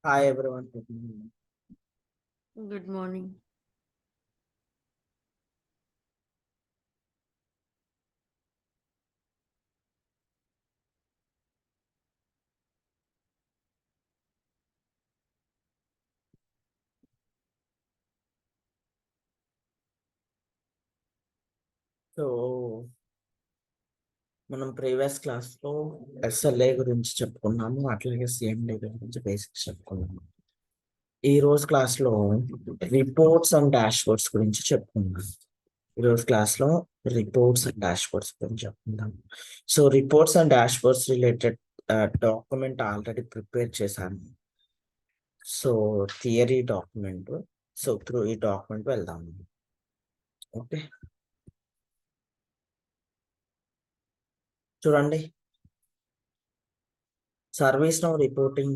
Hi everyone. Good morning. Good morning. So మనం previous class లో SLA గురించి చెప్పుకున్నాము, అట్లాగే సిఎండి గురించి బేసిక్స్ చెప్పుకున్నాము. ఈ రోజు క్లాస్ లో రిపోర్ట్స్ అండ్ డాష్బోర్డ్స్ గురించి చెప్పుకున్నాం. ఈ రోజు క్లాస్ లో రిపోర్ట్స్ అండ్ డాష్బోర్డ్స్ గురించి చెప్పుకుందాం. So reports and dashboards related document already prepare చేశాను. So theory document. So through ఈ డాక్యుమెంట్ వెళ్దాం. ఓకే, చూడండి. ServiceNow reporting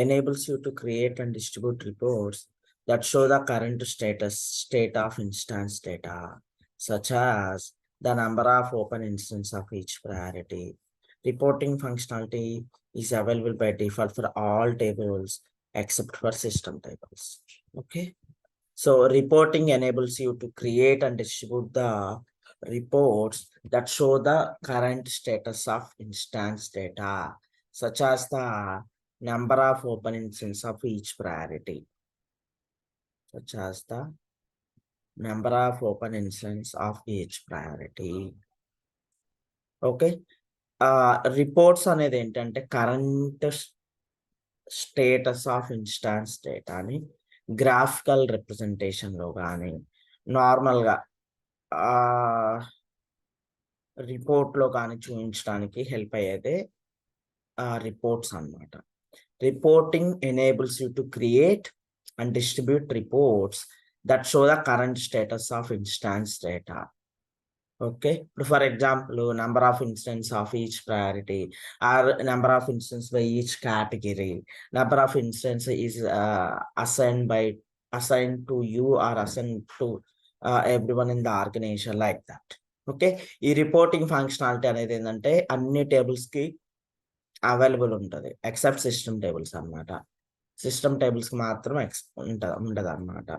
enables you to create and distribute reports that show the current state of instance data, such as the number of open instances of each priority. Reporting functionality is available by default for all tables except for system tables. Okay. So reporting enables you to create and distribute the reports that show the current status of instance data, such as the number of open instances of each priority, such as the number of open instances of each priority. ఓకే. Reports అనేది ఏంటంటే current status of instance డేటాని graphical representation లో కానీ నార్మల్గా report లో కానీ చూపించడానికి హెల్ప్ అయ్యేదే రిపోర్ట్స్ అన్నమాట. Reporting enables you to create and distribute reports that show the current status of instance data. Okay, ఇప్పుడు for example number of instance of each priority or number of instance by each category, number of instance is assign to you or assign to everyone in the organization like that. Okay, ఈ reporting functionality అనేది ఏంటంటే అన్ని tables కి available ఉంటుంది except system tables అన్నమాట. System tables కి మాత్రం ఉండదు అన్నమాట.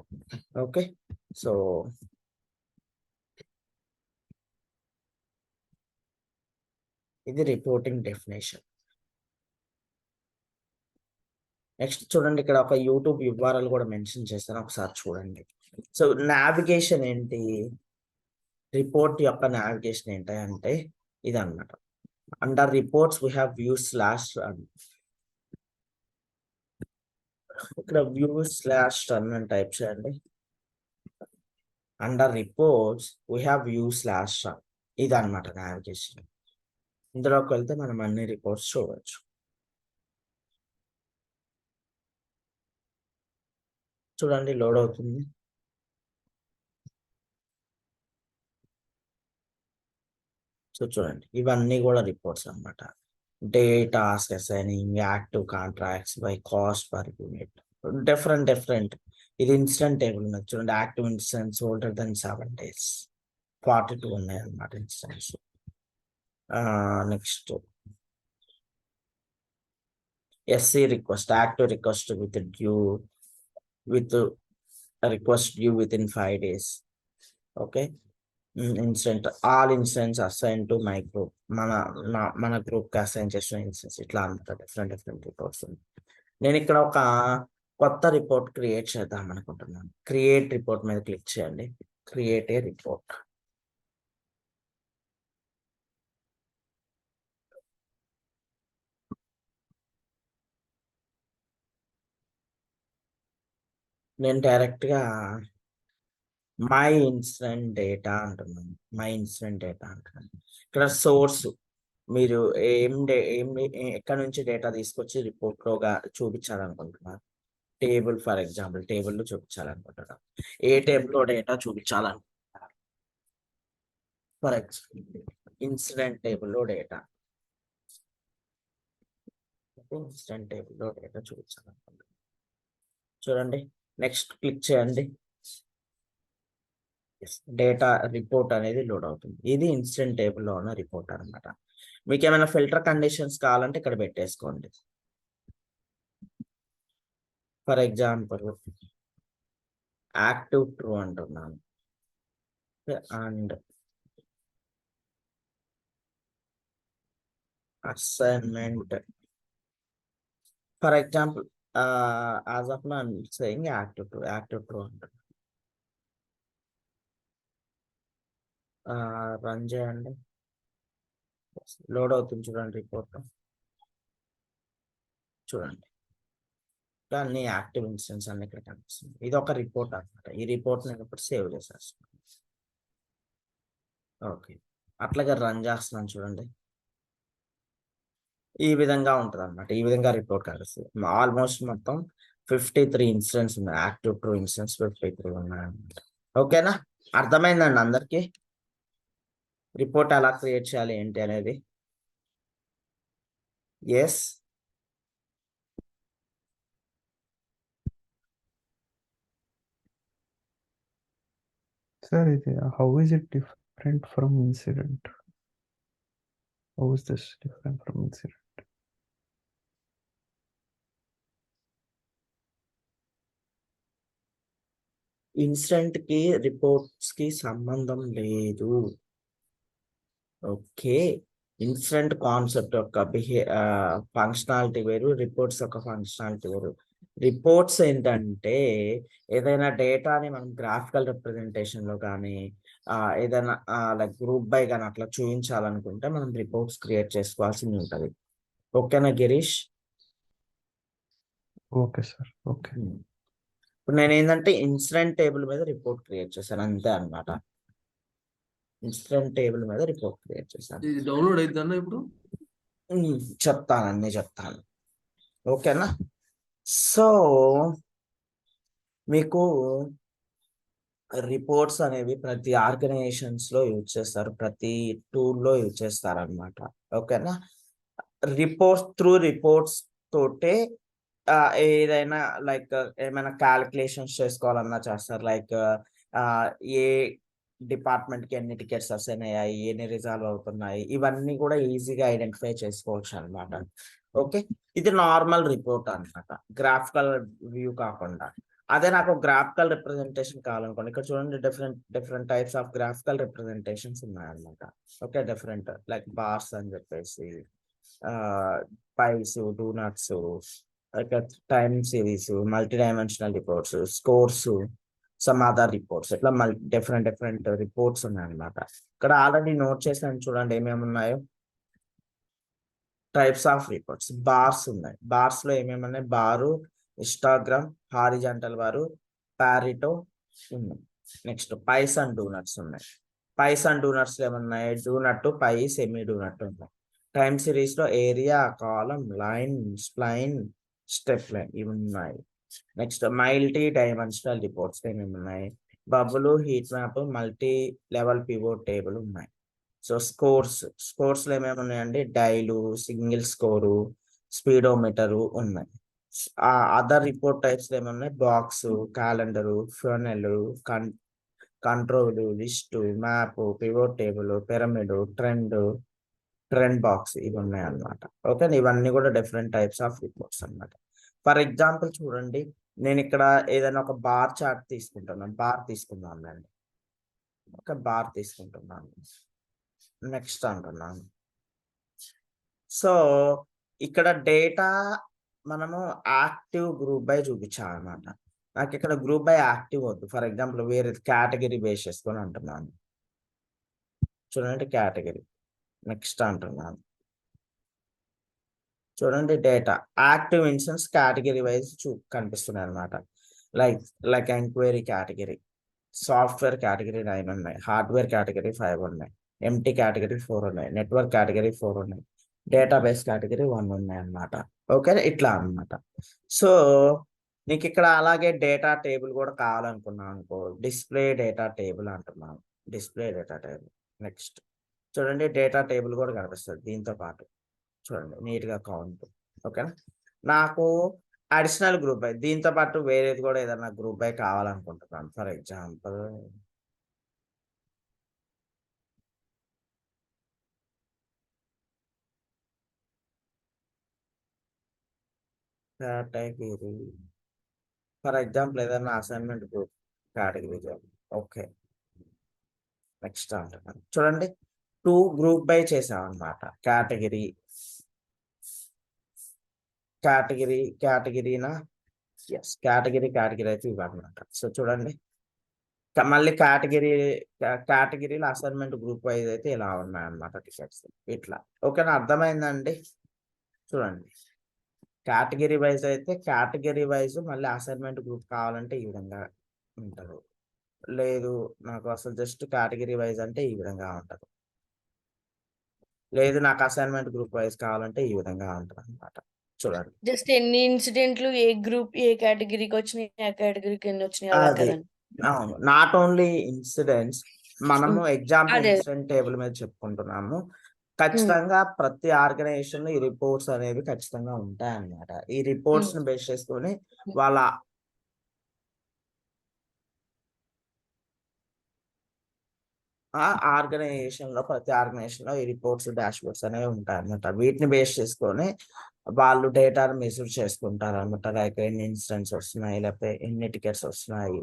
ఓకే, సో ఇది రిపోర్టింగ్ డెఫినేషన్. నెక్స్ట్ చూడండి, ఇక్కడ ఒక యూట్యూబ్ URL కూడా మెన్షన్ చేస్తాను, ఒకసారి చూడండి. సో నావిగేషన్ ఏంటి, రిపోర్ట్ యొక్క నావిగేషన్ ఏంటి అంటే ఇది అన్నమాట. Under reports we have view slash run. ఇక్కడ వ్యూ స్లాష్ రన్ అని టైప్ చేయండి. Under reports we have view slash run. ఇది అన్నమాట నావిగేషన్. ఇందులోకి వెళ్తే మనం అన్ని రిపోర్ట్స్ చూడవచ్చు. చూడండి, లోడ్ అవుతుంది. సో చూడండి, ఇవన్నీ కూడా రిపోర్ట్స్ అన్నమాట. Task assigning, active contracts by cost per unit, different. ఇది ఇన్స్టెంట్ టేబుల్ ఉన్నది చూడండి. Active instance older than 7 days 42 ఉన్నాయి అన్నమాట instance. Next SC request, active request with request due with in 5 days. Okay, instant all instance assign to my group, మన group కి assign చేసిన instance. ఇట్లా అంతా డిఫరెంట్ రిపోర్ట్స్. నేను ఇక్కడ ఒక కొత్త రిపోర్ట్ క్రియేట్ చేద్దాం అనుకుంటున్నాను. క్రియేట్ రిపోర్ట్ మీద క్లిక్ చేయండి. Create a report. నేను డైరెక్ట్ గా మై ఇన్సిడెంట్ డేటా అంటున్నాను. ఇక్కడ సోర్స్ మీరు ఎక్కడ నుంచి డేటా తీసుకొచ్చి రిపోర్ట్ లోగా చూపించాలనుకుంటున్నారు. టేబుల్, ఫర్ ఎగ్జాంపుల్ టేబుల్ లో చూపించాలనుకుంటున్నారు. ఏ టేబుల్ లో డేటా చూపించాలనుకుంటున్నారు. ఫర్ ఎగ్జాంపుల్ ఇన్సిడెంట్ టేబుల్ లో డేటా చూపించాలనుకుంటున్నారు. చూడండి, నెక్స్ట్ క్లిక్ చేయండి. డేటా రిపోర్ట్ అనేది లోడ్ అవుతుంది. ఇది ఇన్సిడెంట్ టేబుల్ లో ఉన్న రిపోర్ట్ అనమాట. మీకు ఏమైనా ఫిల్టర్ కండిషన్స్ కావాలంటే ఇక్కడ పెట్టేసుకోండి. ఫర్ ఎగ్జాంపుల్ యాక్టివ్ ట్రూ అంటున్నాను and assignment for example as of now saying active true అంటున్నాను. రన్ చేయండి, లోడ్ అవుతుంది చూడండి రిపోర్ట్. చూడండి అన్ని యాక్టివ్ ఇన్స్టెన్స్ అన్ని ఇక్కడ కనిపిస్తుంది. ఇది ఒక రిపోర్ట్ అనమాట. ఈ రిపోర్ట్ నేను ఇప్పుడు సేవ్ చేసేస్తాను. ఓకే, అట్లాగే రన్ చేస్తున్నాను చూడండి. ఈ విధంగా ఉంటుంది అనమాట. ఈ విధంగా రిపోర్ట్ కనిపిస్తుంది. ఆల్మోస్ట్ మొత్తం 53 ఇన్సిడెంట్స్ ఉన్నాయి. యాక్టివ్ ట్రూ ఇన్సిడెంట్స్ 53 ఉన్నాయి అనమాట. ఓకేనా, అర్థమైందండి అందరికి రిపోర్ట్ ఎలా క్రియేట్ చేయాలి ఏంటి అనేది? Yes, Sir, how is it different from incident? How is this different from incident? Incident కి రిపోర్ట్స్ కి సంబంధం లేదు. ఓకే, ఇన్సిడెంట్ కాన్సెప్ట్ యొక్క ఫంక్షనాలిటీ వేరు, రిపోర్ట్స్ యొక్క ఫంక్షనాలిటీ వేరు. రిపోర్ట్స్ ఏంటంటే ఏదైనా డేటాని మనం గ్రాఫికల్ రిప్రజెంటేషన్ లో కానీ ఏదైనా లైక్ గ్రూప్ బై కానీ అట్లా చూపించాలనుకుంటే మనం రిపోర్ట్స్ క్రియేట్ చేసుకోవాల్సి ఉంటుంది. ఓకేనా గిరీష్? Okay, sir. Okay. ఇప్పుడు నేను ఏంటంటే ఇన్సిడెంట్ టేబుల్ మీద రిపోర్ట్ క్రియేట్ చేశాను అంతే అన్నమాట. ఇన్సిడెంట్ టేబుల్ మీద రిపోర్ట్ క్రియేట్ చేశాను. ఇది డౌన్లోడ్ అవుతుందా ఇప్పుడు? చెప్తాను, అన్ని చెప్తాను. ఓకేనా, సో మీకు రిపోర్ట్స్ అనేవి ప్రతి ఆర్గనైజేషన్స్ లో యూజ్ చేస్తారు, ప్రతి టూల్లో యూజ్ చేస్తారు అనమాట. ఓకేనా, రిపోర్ట్స్ తోటే ఏదైనా లైక్ ఏమైనా క్యాలిక్యులేషన్స్ చేసుకోవాలన్నా చేస్తారు. లైక్ ఏ డిపార్ట్మెంట్ కి ఎన్ని టికెట్స్ అసైన్ అయ్యాయి, ఎన్ని రిజాల్వ్ అవుతున్నాయి, ఇవన్నీ కూడా ఈజీగా ఐడెంటిఫై చేసుకోవచ్చు అనమాట. ఓకే, ఇది నార్మల్ రిపోర్ట్ అనమాట, గ్రాఫికల్ వ్యూ కాకుండా. అదే నాకు గ్రాఫికల్ రిప్రజెంటేషన్ కావాలనుకోండి, ఇక్కడ చూడండి different types of graphical representations ఉన్నాయన్నమాట. ఓకే, డిఫరెంట్ లైక్ బార్స్ అని చెప్పేసి, pies, donuts, time series, multi dimensional reports, scores, some other reports, ఇట్లా డిఫరెంట్ రిపోర్ట్స్ ఉన్నాయన్నమాట. ఇక్కడ ఆల్రెడీ నోట్ చేసాను చూడండి ఏమేమి ఉన్నాయో. టైప్స్ ఆఫ్ రిపోర్ట్స్, బార్స్ ఉన్నాయి. బార్స్ లో ఏమేమి ఉన్నాయి? Bar, histogram, horizontal bar, pareto ఉన్నాయి. నెక్స్ట్ పైస్ అండ్ డోనట్స్ ఉన్నాయి. పైస్ అండ్ డోనట్స్ ఏమన్నాయి? డోనట్, పై, సెమీ డోనట్ ఉన్నాయి. టైమ్ సిరీస్ లో area, column, line, spline, step line ఇవి ఉన్నాయి. నెక్స్ట్ మల్టీ డైమెన్షనల్ రిపోర్ట్స్ ఏమేమి ఉన్నాయి? Bubble, heat map, multi level pivot table ఉన్నాయి. సో స్కోర్స్ లో ఏమేమి ఉన్నాయండి? డైలు, సింగిల్ స్కోరు, స్పీడోమీటరు ఉన్నాయి. అదర్ రిపోర్ట్ టైప్స్ ఏమన్నాయి? Box, calendar, funnel, control, list, map, pivot table, pyramid, trend box ఇవి ఉన్నాయి అన్నమాట. ఓకే, ఇవన్నీ కూడా డిఫరెంట్ టైప్స్ ఆఫ్ రిపోర్ట్స్ అన్నమాట. ఫర్ ఎగ్జాంపుల్ చూడండి, నేను ఇక్కడ ఏదైనా ఒక బార్ చార్ట్ తీసుకుందాం అండి. ఒక బార్ తీసుకుంటున్నాను. నెక్స్ట్ అంటున్నాను. సో ఇక్కడ డేటా మనము యాక్టివ్ గ్రూప్ బై చూపించాలన్నమాట. నాకు ఇక్కడ గ్రూప్ బై యాక్టివ్ వద్దు. ఫర్ ఎగ్జాంపుల్ వేరే కేటగిరీ బేస్ చేసుకొని అంటున్నాను. చూడండి కేటగిరీ. నెక్స్ట్ అంటున్నాను. చూడండి data active instance category wise కనిపిస్తున్నాయి అనమాట. Like enquiry category, software category 9 ఉన్నాయి, హార్డ్వేర్ కేటగిరీ 5 ఉన్నాయి, ఎంటీ కేటగిరీ 4 ఉన్నాయి, నెట్వర్క్ కేటగిరీ 4 ఉన్నాయి, డేటాబేస్ కేటగిరీ 1 ఉన్నాయి అన్నమాట. ఓకే, ఇట్లా అన్నమాట. సో నీకు ఇక్కడ అలాగే డేటా టేబుల్ కూడా కావాలనుకున్నాను అనుకో, డిస్ప్లే డేటా టేబుల్ అంటున్నాను. Display data table. నెక్స్ట్ చూడండి డేటా టేబుల్ కూడా కనిపిస్తుంది దీంతో పాటు. చూడండి నీట్ గా కౌంట్. ఓకేనా, నాకు అడిషనల్ గ్రూప్ బై దీంతో పాటు వేరేది కూడా ఏదైనా గ్రూప్ బై కావాలనుకుంటున్నాను. For example category for example ఏదైనా assignment group category okay. Next అంటున్నాను చూడండి, 2 గ్రూప్ బై చేసాం అనమాట. కేటగిరీనా ఎస్, కేటగిరీ అయితే ఇవ్వనమాట. సో చూడండి, మళ్ళీ కేటగిరీలో అసైన్మెంట్ గ్రూప్ వైజ్ అయితే ఇలా ఉన్నాయన్నమాట టికెట్స్ ఇట్లా. ఓకేనా, అర్థమైందండి? చూడండి, కేటగిరీ వైజ్ అయితే కేటగిరీ వైజ్ మళ్ళీ అసైన్మెంట్ గ్రూప్ కావాలంటే ఈ విధంగా ఉంటుంది. లేదు నాకు అసలు జస్ట్ కేటగిరీ వైజ్ అంటే ఈ విధంగా ఉంటుంది. లేదు నాకు అసైన్మెంట్ గ్రూప్ వైజ్ కావాలంటే ఈ విధంగా ఉంటుంది అనమాట. చూడండి, జస్ట్ ఎన్ని ఇన్సిడెంట్లు ఏ గ్రూప్ ఏ కేటగిరీకి వచ్చినాయి, ఏ కేటగిరీకి ఎన్ని వచ్చినాయి అలా అది కదండి. అవును, నాట్ ఓన్లీ ఇన్సిడెంట్స్, మనము ఎగ్జాంపుల్ అదే. ఇన్సిడెంట్ టేబుల్ మీద చెప్పుకుంటున్నాము. ఖచ్చితంగా ప్రతి ఆర్గనైజేషన్ లో ఈ రిపోర్ట్స్ అనేవి ఖచ్చితంగా ఉంటాయి అన్నమాట. ఈ రిపోర్ట్స్ ని బేస్ చేసుకొని వాళ్ళ ఆర్గనైజేషన్ లో ప్రతి ఆర్గనైజేషన్ లో ఈ రిపోర్ట్స్ డాష్ బోర్డ్స్ అనేవి ఉంటాయి అన్నమాట. వీటిని బేస్ చేసుకొని వాళ్ళు డేటాను మెజర్ చేసుకుంటారు అనమాట. లైక్ ఎన్ని ఇన్సిడెంట్స్ వస్తున్నాయి, లేకపోతే ఎన్ని టికెట్స్ వస్తున్నాయి.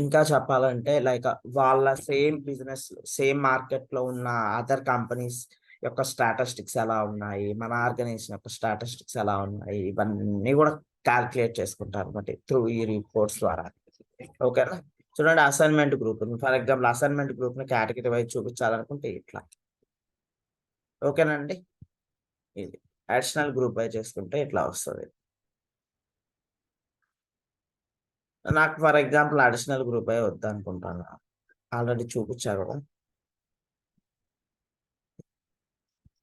ఇంకా చెప్పాలంటే లైక్ వాళ్ళ సేమ్ బిజినెస్ సేమ్ మార్కెట్ లో ఉన్న అదర్ కంపెనీస్ యొక్క స్టాటిస్టిక్స్ ఎలా ఉన్నాయి, మన ఆర్గనైజేషన్ యొక్క స్టాటిస్టిక్స్ ఎలా ఉన్నాయి, ఇవన్నీ కూడా క్యాల్కులేట్ చేసుకుంటారు అనమాట త్రూ ఈ రిపోర్ట్స్ ద్వారా. ఓకేనా, చూడండి assignment group, for example assignment group ని కేటగిరీ వైజ్ చూపించాలనుకుంటే ఇట్లా. ఓకేనండి, ఇది అడిషనల్ గ్రూప్ వైజ్ చేసుకుంటే ఇట్లా వస్తుంది. నాకు ఫర్ ఎగ్జాంపుల్ అడిషనల్ గ్రూప్ అయి వద్దనుకుంటాను, ఆల్రెడీ చూపించారు కదా.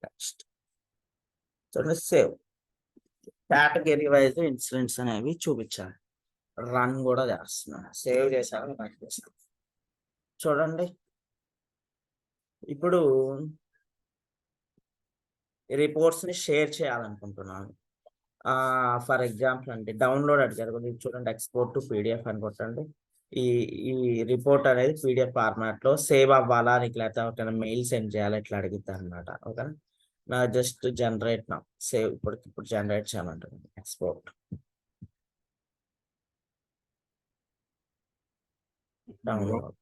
నెక్స్ట్ చూడండి, సేవ్ కేటగిరీ వైజ్ ఇన్సిడెంట్స్ అనేవి చూపించాను. రన్ కూడా చేస్తున్నాను, సేవ్ చేశాను, రన్ చేశాను. చూడండి, ఇప్పుడు రిపోర్ట్స్ ని షేర్ చేయాలనుకుంటున్నాను. ఫర్ ఎగ్జాంపుల్ అంటే డౌన్లోడ్ అడిగారు కదా, చూడండి ఎక్స్పోర్ట్ టు పీడిఎఫ్ అని కొట్టండి. ఈ ఈ రిపోర్ట్ అనేది పీడిఎఫ్ ఫార్మాట్ లో సేవ్ అవ్వాలా, నీకు లేకపోతే ఒక మెయిల్ సెండ్ చేయాలి ఇట్లా అడిగిద్ది అనమాట. ఓకేనా, నా జస్ట్ జనరేట్ నా సేవ్ ఇప్పుడు జనరేట్ చేయమంటుంది ఎక్స్పోర్ట్. డౌన్లోడ్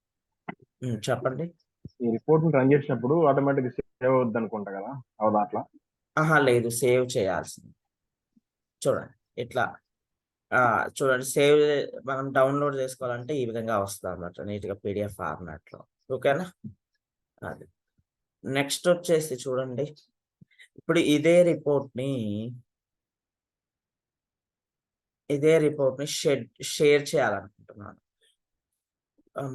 చెప్పండి. ఈ రిపోర్ట్ రన్ చేసినప్పుడు ఆటోమేటిక్ సేవ్ అవుద్ది అనుకుంటా కదా, అవునా అట్లా? లేదు, సేవ్ చేయాల్సింది. చూడండి ఇట్లా చూడండి, సేవ్ మనం డౌన్లోడ్ చేసుకోవాలంటే ఈ విధంగా వస్తుంది అన్నమాట, నీట్గా పీడిఎఫ్ ఫార్మాట్ లో. ఓకేనా, అది నెక్స్ట్ వచ్చేసి చూడండి, ఇప్పుడు ఇదే రిపోర్ట్ ని షేర్ చేయాలనుకుంటున్నాను.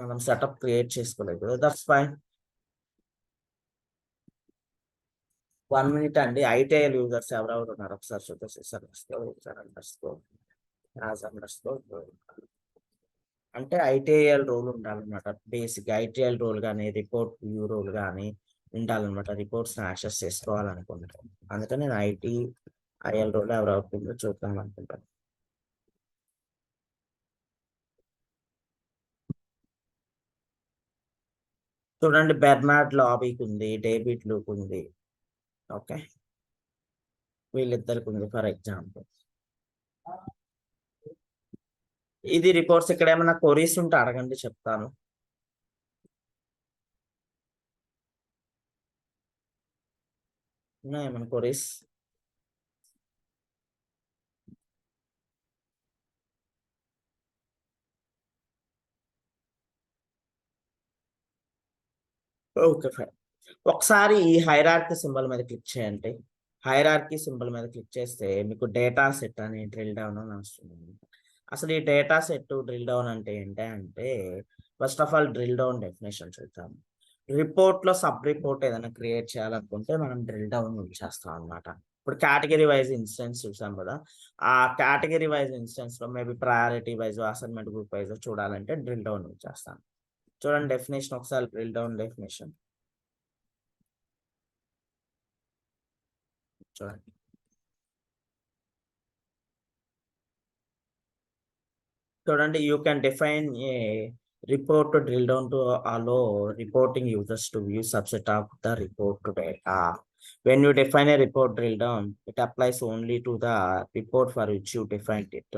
మనం సెటప్ క్రియేట్ చేసుకోలేదు, దట్స్ ఫైన్. 1 minute అండి. ఐటీఐఎల్ యూజర్స్ ఎవరెవరు ఉన్నారు ఒకసారి అంటే ఐటీఐఎల్ రోల్ ఉండాలన్నమాట. బేసిక్ ఐటీఐఎల్ రోల్ కానీ రిపోర్ట్ వ్యూ రోల్ కానీ ఉండాలన్నమాట. రిపోర్ట్స్ యాక్సెస్ చేసుకోవాలనుకుంటాను, అందుకని నేను ఐటీఐఎల్ రోల్ ఎవరెవరు చూద్దాం అనుకుంటాను. చూడండి, బెర్నార్డ్ లాబీకి ఉంది, డేవిడ్ లూక్ ఉంది. ఓకే, వీళ్ళిద్దరికి ఉంది ఫర్ ఎగ్జాంపుల్. ఇది రిపోర్ట్స్. ఇక్కడ ఏమైనా క్వరీస్ ఉంటే అడగండి, చెప్తాను. ఏమైనా క్వరీస్? Okay fine. ఒకసారి ఈ హైరార్కీ సింబల్ మీద క్లిక్ చేయండి. హైరార్కీ సింబల్ మీద క్లిక్ చేస్తే మీకు డేటా సెట్ అని డ్రిల్ డౌన్ అని వస్తుంది. అసలు ఈ డేటా సెట్ డ్రిల్ డౌన్ అంటే ఏంటంటే, first of all drill down definition చూద్దాం. రిపోర్ట్ లో సబ్ రిపోర్ట్ ఏదైనా క్రియేట్ చేయాలనుకుంటే మనం డ్రిల్ డౌన్ చేస్తాం అనమాట. ఇప్పుడు కేటగిరీ వైజ్ ఇన్స్టెన్స్ చూసాం కదా, ఆ కేటగిరీ వైజ్ ఇన్స్టెన్స్ లో maybe priority wise assignment group wise చూడాలంటే డ్రిల్ డౌన్ చేస్తాం. చూడండి డెఫినేషన్, ఒకసారి డ్రిల్ డౌన్ డెఫినేషన్ చూడండి. చూడండి, you can define a report to drill down to allow reporting users to view subset of the report data. When you define a report drill down, it applies only to the report for which you defined it.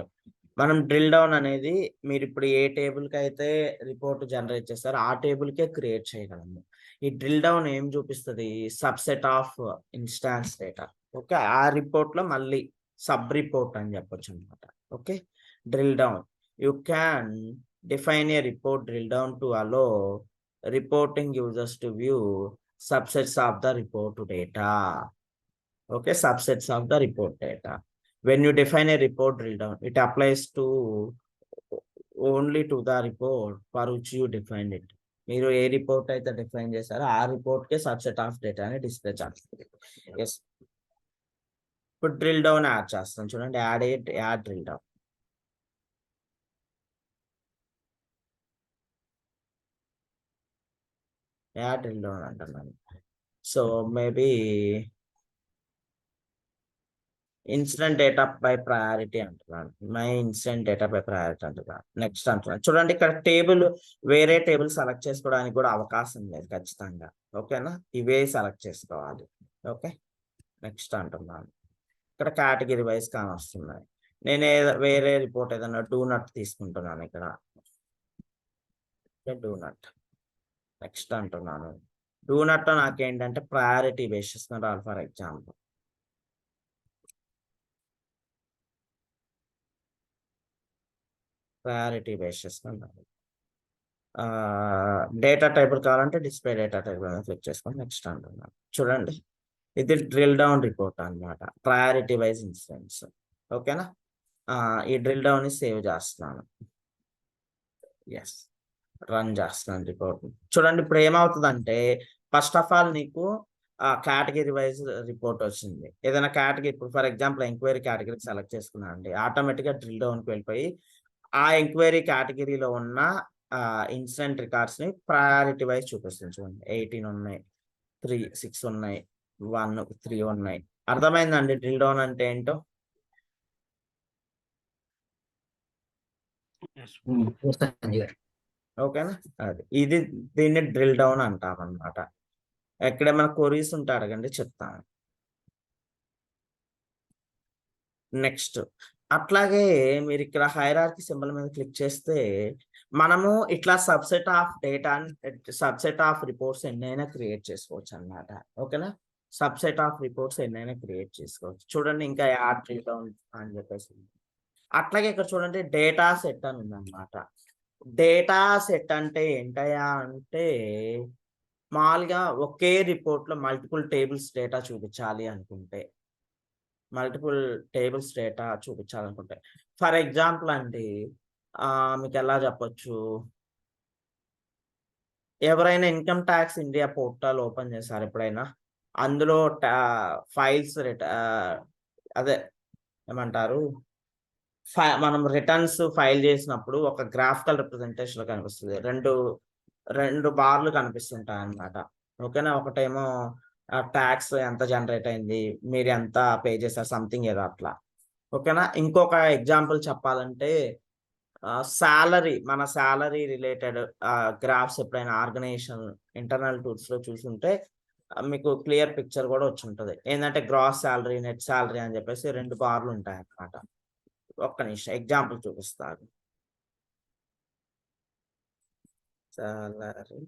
మనం drill down అనేది మీరు ఇప్పుడు ఏ table కి అయితే report generate చేస్తారో ఆ table కే create చేయగలము. ఈ డ్రిల్ డౌన్ ఏం చూపిస్తుంది? Subset of instance data. Okay, ఆ రిపోర్ట్ లో మళ్ళీ సబ్ రిపోర్ట్ అని చెప్పొచ్చు అనమాట. Okay, drill down you can define a report drill down to allow reporting users to view subsets of the report data. Okay, subsets of the report data. When you define a report drill down, it applies to only to the report for which you defined it. మీరు ఏ report అయితే define చేశారో ఆ report కే subset of data అని display చేస్తుంది. Yes, ఇప్పుడు drill down add చేస్తాం చూడండి. Add drill down. Add drill down అంటున్నాను. So maybe incident data by priority అంటున్నాను. My incident data by priority అంటున్నాను. నెక్స్ట్ అంటున్నాను చూడండి, ఇక్కడ టేబుల్ వేరే టేబుల్ సెలెక్ట్ చేసుకోవడానికి కూడా అవకాశం లేదు ఖచ్చితంగా. ఓకేనా, ఇవే సెలెక్ట్ చేసుకోవాలి. ఓకే, నెక్స్ట్ అంటున్నాను. ఇక్కడ కేటగిరీ వైజ్ కానీ వస్తున్నాయి. నేను వేరే రిపోర్ట్ ఏదైనా డూ నట్ తీసుకుంటున్నాను ఇక్కడ. Donut. నెక్స్ట్ అంటున్నాను. డూ నట్ నాకేంటంటే ప్రయారిటీ బేస్ చేసుకుని రావాలి. ఫర్ ఎగ్జాంపుల్ ప్రయారిటీ బేస్ చేసుకుని డేటా టైపులు కావాలంటే డిస్ప్లే డేటా టైప్ క్లిక్ చేసుకొని నెక్స్ట్ అంటున్నాను. చూడండి, ఇది డ్రిల్ డౌన్ రిపోర్ట్ అన్నమాట, ప్రయారిటీ వైజ్ ఇన్సిడెంట్స్. ఓకేనా, ఈ డ్రిల్ డౌన్ ని సేవ్ చేస్తున్నాను. ఎస్, రన్ చేస్తున్నాను రిపోర్ట్. చూడండి, ఇప్పుడు ఏమవుతుందంటే ఫస్ట్ ఆఫ్ ఆల్ నీకు కేటగిరీ వైజ్ రిపోర్ట్ వచ్చింది. ఏదైనా కేటగిరీ, ఇప్పుడు for example enquiry category select చేసుకున్నాను అండి, ఆటోమేటిక్గా డ్రిల్ డౌన్కి వెళ్ళిపోయి ఆ ఎంక్వైరీ కేటగిరీలో ఉన్న ఇన్సిడెంట్ రికార్డ్స్ ని ప్రయారిటీ వైజ్ చూపిస్తుంది. చూడండి, 18 ఉన్నాయి, 6 ఉన్నాయి, 1, 3 ఉన్నాయి. అర్థమైందండి డ్రిల్ డౌన్ అంటే ఏంటో? ఓకేనా, అది ఇది దీన్ని డ్రిల్ డౌన్ అంటాం అనమాట. ఎక్కడ మన కొరీస్ ఉంటే అడగండి చెప్తాను. నెక్స్ట్ అట్లాగే మీరు ఇక్కడ హైరార్కీ సింబల్ మీద క్లిక్ చేస్తే మనము ఇట్లా subset of data, subset of reports ఎన్నైనా క్రియేట్ చేసుకోవచ్చు అన్నమాట. ఓకేనా, సబ్సెట్ ఆఫ్ రిపోర్ట్స్ ఎన్నైనా క్రియేట్ చేసుకోవచ్చు. చూడండి, ఇంకా యాడ్ డ్రిల్ డౌన్ అని చెప్పేసి. అట్లాగే ఇక్కడ చూడండి, డేటా సెట్ అని ఉందన్నమాట. డేటా సెట్ అంటే ఏంటయ్యా అంటే మామూలుగా ఒకే రిపోర్ట్ లో మల్టిపుల్ టేబుల్స్ డేటా చూపించాలి అనుకుంటే, ఫర్ ఎగ్జాంపుల్ అండి, మీకు ఎలా చెప్పొచ్చు, ఎవరైనా income tax India portal open చేశారు ఎప్పుడైనా, అందులో ఫైల్స్ అదే ఏమంటారు, మనం రిటర్న్స్ ఫైల్ చేసినప్పుడు ఒక గ్రాఫికల్ రిప్రజెంటేషన్ కనిపిస్తుంది. రెండు బార్లు కనిపిస్తుంటాయి అన్నమాట. ఓకేనా, ఒకటేమో ట్యాక్స్ ఎంత జనరేట్ అయింది, మీరు ఎంత పే చేశారు, సంథింగ్ ఏదో అట్లా. ఓకేనా, ఇంకొక ఎగ్జాంపుల్ చెప్పాలంటే సాలరీ, మన సాలరీ రిలేటెడ్ గ్రాఫ్స్ ఎప్పుడైనా ఆర్గనైజేషన్ ఇంటర్నల్ టూల్స్ లో చూసుంటే మీకు క్లియర్ పిక్చర్ కూడా వచ్చి ఉంటుంది. ఏంటంటే గ్రాస్ సాలరీ, నెట్ సాలరీ అని చెప్పేసి 2 బార్లు ఉంటాయి అన్నమాట. ఒక్క నిమిషం ఎగ్జాంపుల్ చూపిస్తారు. సాలరీ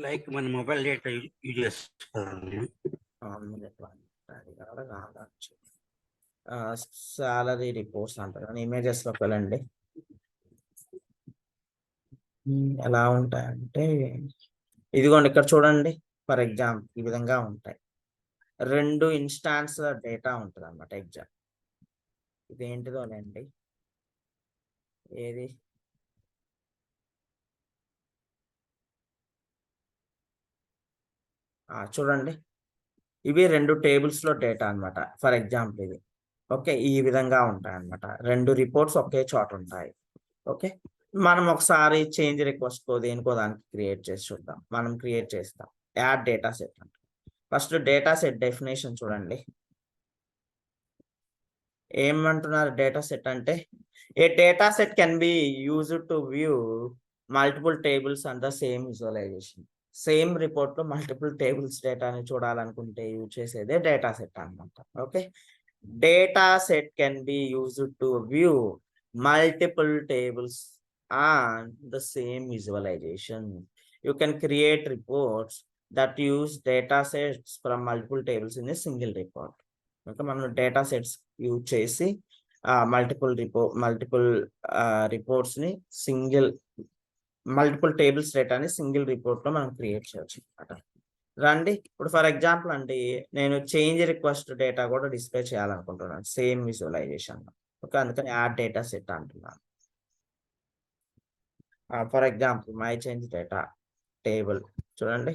లైక్ మన మొబైల్ డేటా యూజ్ చేస్తాను. సాలరీ రిపోర్ట్స్ అంటారు, ఇమేజెస్ లోకి వెళ్ళండి. ఎలా ఉంటాయంటే ఇదిగోండి, ఇక్కడ చూడండి, ఫర్ ఎగ్జాంపుల్ ఈ విధంగా ఉంటాయి. 2 ఇన్స్టాన్స్ డేటా ఉంటుంది అన్నమాట. ఎగ్జామ్ ఇదేంటిదోనండి, ఏది చూడండి, ఇవి 2 టేబుల్స్ లో డేటా అన్నమాట. ఫర్ ఎగ్జాంపుల్ ఇది. ఓకే, ఈ విధంగా ఉంటాయి అన్నమాట. 2 రిపోర్ట్స్ ఒకే చోట ఉంటాయి. ఓకే, మనం ఒకసారి చేంజ్ రిక్వెస్ట్ దేనికో దానికి క్రియేట్ చేసి చూద్దాం. మనం క్రియేట్ చేస్తాం యాడ్ డేటా సెట్ అంటే. ఫస్ట్ డేటా సెట్ డెఫినేషన్ చూడండి, ఏమంటున్నారు. డేటా సెట్ అంటే A data set can be used to view multiple tables and the same visualization. Same report లో మల్టిపుల్ టేబుల్స్ డేటాని చూడాలనుకుంటే యూజ్ చేసేదే డేటా సెట్ అన్నమాట. Okay, data set can be used to view multiple tables on the same visualization. You can create reports that use data sets from multiple tables in a single report. Okay, మనం data sets use చేసి multiple reports ని multiple tables డేటాని single report లో మనం create చేయొచ్చు అనమాట. రండి ఇప్పుడు ఫర్ ఎగ్జాంపుల్ అండి నేను చేంజ్ రిక్వెస్ట్ డేటా కూడా డిస్ప్లే చేయాలనుకుంటున్నాను సేమ్ విజువలైజేషన్. ఓకే, అందుకని యాడ్ డేటా సెట్ అంటున్నాను. For example my change data table చూడండి,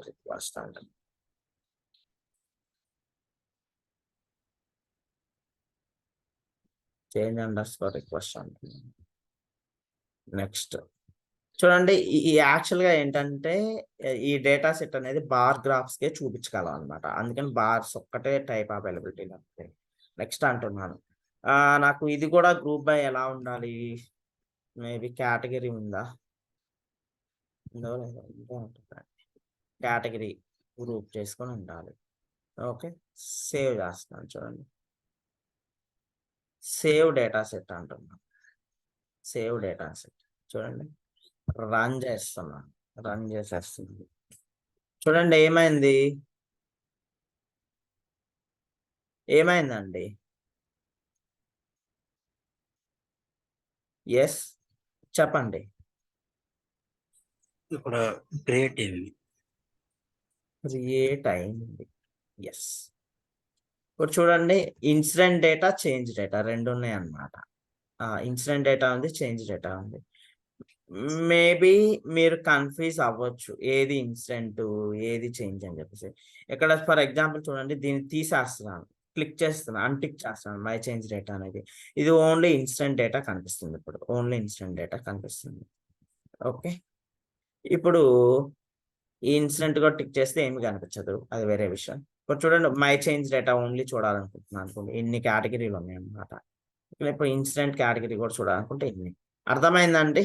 రిక్వెస్ట్ అంటాను. చేంజ్ అండర్స్కోర్ రిక్వెస్ట్ అంటున్నాను. నెక్స్ట్ చూడండి, ఈ యాక్చువల్ గా ఏంటంటే ఈ డేటా సెట్ అనేది బార్ గ్రాఫ్స్ కే చూపించగలం అనమాట. అందుకని బార్స్ ఒక్కటే టైప్ అవైలబిలిటీ. నెక్స్ట్ అంటున్నాను, నాకు ఇది కూడా గ్రూప్ బై ఎలా ఉండాలి, మేబీ కేటగిరీ ఉందా, కేటగిరీ గ్రూప్ చేసుకొని ఉండాలి. ఓకే, సేవ్ చేస్తున్నాను చూడండి, సేవ్ డేటా సెట్ అంటున్నాను. సేవ్ డేటా సెట్ చూడండి, రన్ చేస్తున్నాను, రన్ చేసేస్తుంది. చూడండి ఏమైందండి? ఎస్ చెప్పండి. ఇప్పుడు క్రియేట్ అయింది. క్రియేట్ అయింది. ఎస్, ఇప్పుడు చూడండి ఇన్సిడెంట్ డేటా చేంజ్ డేటా రెండు ఉన్నాయి అన్నమాట. ఇన్సిడెంట్ డేటా ఉంది, చేంజ్ డేటా ఉంది. మేబీ మీరు కన్ఫ్యూజ్ అవ్వచ్చు ఏది ఇన్సిడెంట్ ఏది చేంజ్ అని చెప్పేసి. ఇక్కడ ఫర్ ఎగ్జాంపుల్ చూడండి, దీన్ని తీసేస్తున్నాను, క్లిక్ చేస్తున్నాను, అన్టిక్ చేస్తున్నాను మై చేంజ్ డేటా అనేది. ఇది ఓన్లీ ఇన్సిడెంట్ డేటా కనిపిస్తుంది. ఇప్పుడు ఓన్లీ ఇన్సిడెంట్ డేటా కనిపిస్తుంది. ఓకే, ఇప్పుడు ఈ ఇన్సిడెంట్ కూడా టిక్ చేస్తే ఏమి కనిపించదు, అది వేరే విషయం. ఇప్పుడు చూడండి మై చేంజ్ డేటా ఓన్లీ చూడాలనుకుంటున్నాను అనుకోండి, ఇన్ని కేటగిరీలు ఉన్నాయి అన్నమాట. ఇప్పుడు ఇన్సిడెంట్ కేటగిరీ కూడా చూడాలనుకుంటే ఇన్ని. అర్థమైందండి?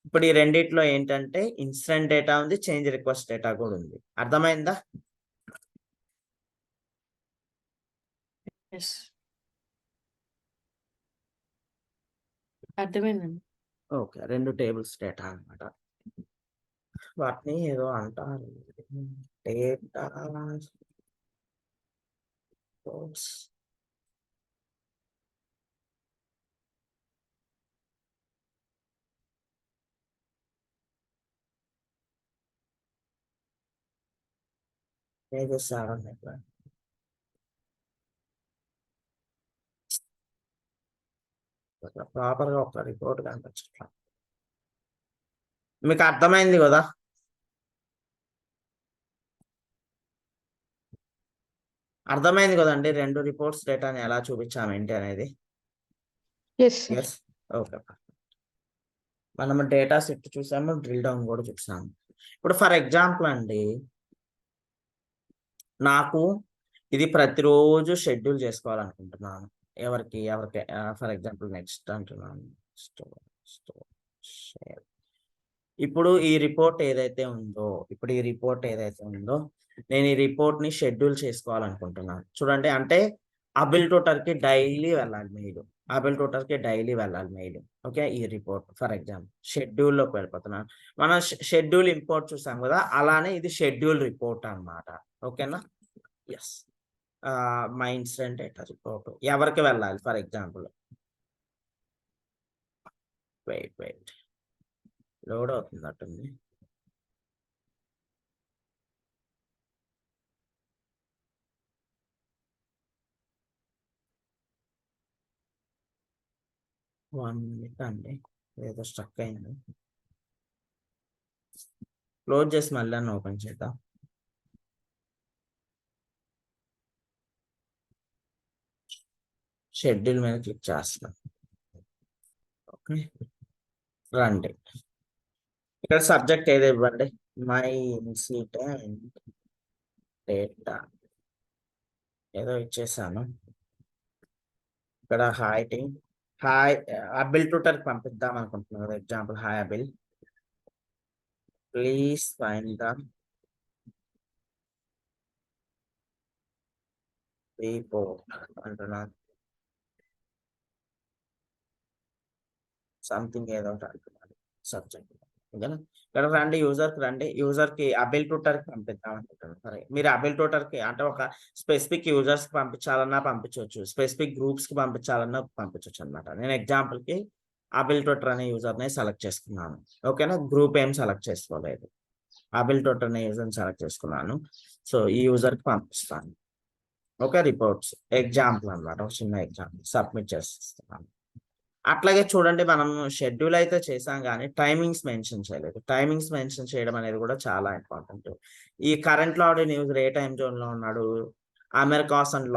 ఇప్పుడు ఈ రెండిట్లో ఏంటంటే ఇన్సిడెంట్ డేటా ఉంది, చేంజ్ రిక్వెస్ట్ డేటా కూడా ఉంది. అర్థమైందా? ఎస్, అర్థమైందండి. ఓకే, రెండు టేబుల్స్ డేటా అన్నమాట. వాటిని ఏదో అంటారు, డేటా ఏదో సార్ ప్రాపర్ గా ఒక రిపోర్ట్ కనిపించట్లా. మీకు అర్థమైంది కదా? అర్థమైంది కదండి రెండు రిపోర్ట్స్ డేటాని ఎలా చూపించాము ఏంటి అనేది. Yes yes, okay. మనం డేటా సెట్ చూసాము, డ్రిల్ డౌన్ కూడా చూసాము. ఇప్పుడు ఫర్ ఎగ్జాంపుల్ అండి నాకు ఇది ప్రతిరోజు షెడ్యూల్ చేసుకోవాలనుకుంటున్నాను. ఎవరికి ఫర్ ఎగ్జాంపుల్ నెక్స్ట్ అంటున్నాను. ఇప్పుడు ఈ రిపోర్ట్ ఏదైతే ఉందో నేను ఈ రిపోర్ట్ ని షెడ్యూల్ చేసుకోవాలనుకుంటున్నాను. చూడండి, అంటే అబిల్ ట్యూటర్ కి డైలీ వెళ్ళాలి మెయిల్. ఓకే, ఈ రిపోర్ట్ ఫర్ ఎగ్జాంపుల్ షెడ్యూల్ లోకి వెళ్ళిపోతున్నాను. మనం షెడ్యూల్ ఇంపోర్ట్ చూసాం కదా, అలానే ఇది షెడ్యూల్ రిపోర్ట్ అన్నమాట. ఓకేనా? Yes, my incident data report ఎవరికి వెళ్ళాలి? ఫర్ ఎగ్జాంపుల్ వెయిట్ లోడ్ అవుతున్నట్టుంది. వన్ మినిట్ అండి, ఏదో స్ట్రక్ అయింది. క్లోజ్ చేసి మళ్ళీ ఓపెన్ చేద్దాం. షెడ్యూల్ మీద క్లిక్ చేస్తాం. ఓకే, రండి. ఇక్కడ సబ్జెక్ట్ ఏదో ఇవ్వండి, మై ఇన్సిడెంట్ డేటా ఏదో ఇచ్చేసాను. ఇక్కడ హాయ్ అబిల్ ట్యూటర్ పంపిద్దాం అనుకుంటున్నాను. ఎగ్జాంపుల్, హాయ్ అబిల్, ప్లీజ్ ఫైండ్ ద రిపోర్ట్ అంటున్నాను, సంథింగ్ ఏదో ఒకటి అంటున్నాను సబ్జెక్ట్. ఓకేనా, ఇక్కడ రండి, యూజర్కి రండి, యూజర్కి అబిల్ ట్యూటర్కి పంపిద్దాం అనుకుంటున్నాను. సరే, మీరు అబిల్ ట్యూటర్కి అంటే ఒక స్పెసిఫిక్ యూజర్స్కి పంపించాలన్నా పంపించవచ్చు, స్పెసిఫిక్ గ్రూప్స్కి పంపించాలన్నా పంపించవచ్చు అనమాట. నేను ఎగ్జాంపుల్కి అబిల్ ట్యూటర్ అనే యూజర్ని సెలెక్ట్ చేసుకున్నాను. ఓకేనా, గ్రూప్ ఏం సెలెక్ట్ చేసుకోలేదు, అబిల్ ట్యూటర్ అనే యూజర్ని సెలెక్ట్ చేసుకున్నాను. సో ఈ యూజర్కి పంపిస్తాను. ఓకే, రిపోర్ట్స్ ఎగ్జాంపుల్ అనమాట, ఒక చిన్న ఎగ్జాంపుల్ సబ్మిట్ చేస్తున్నాను. అట్లాగే చూడండి, మనం షెడ్యూల్ అయితే చేసాం కానీ టైమింగ్స్ మెన్షన్ చేయలేదు. టైమింగ్స్ మెన్షన్ చేయడం అనేది కూడా చాలా ఇంపార్టెంట్. ఈ కరెంట్ లాడీ న్యూస్ ఏ టైం జోన్ లో ఉన్నాడు, Americas and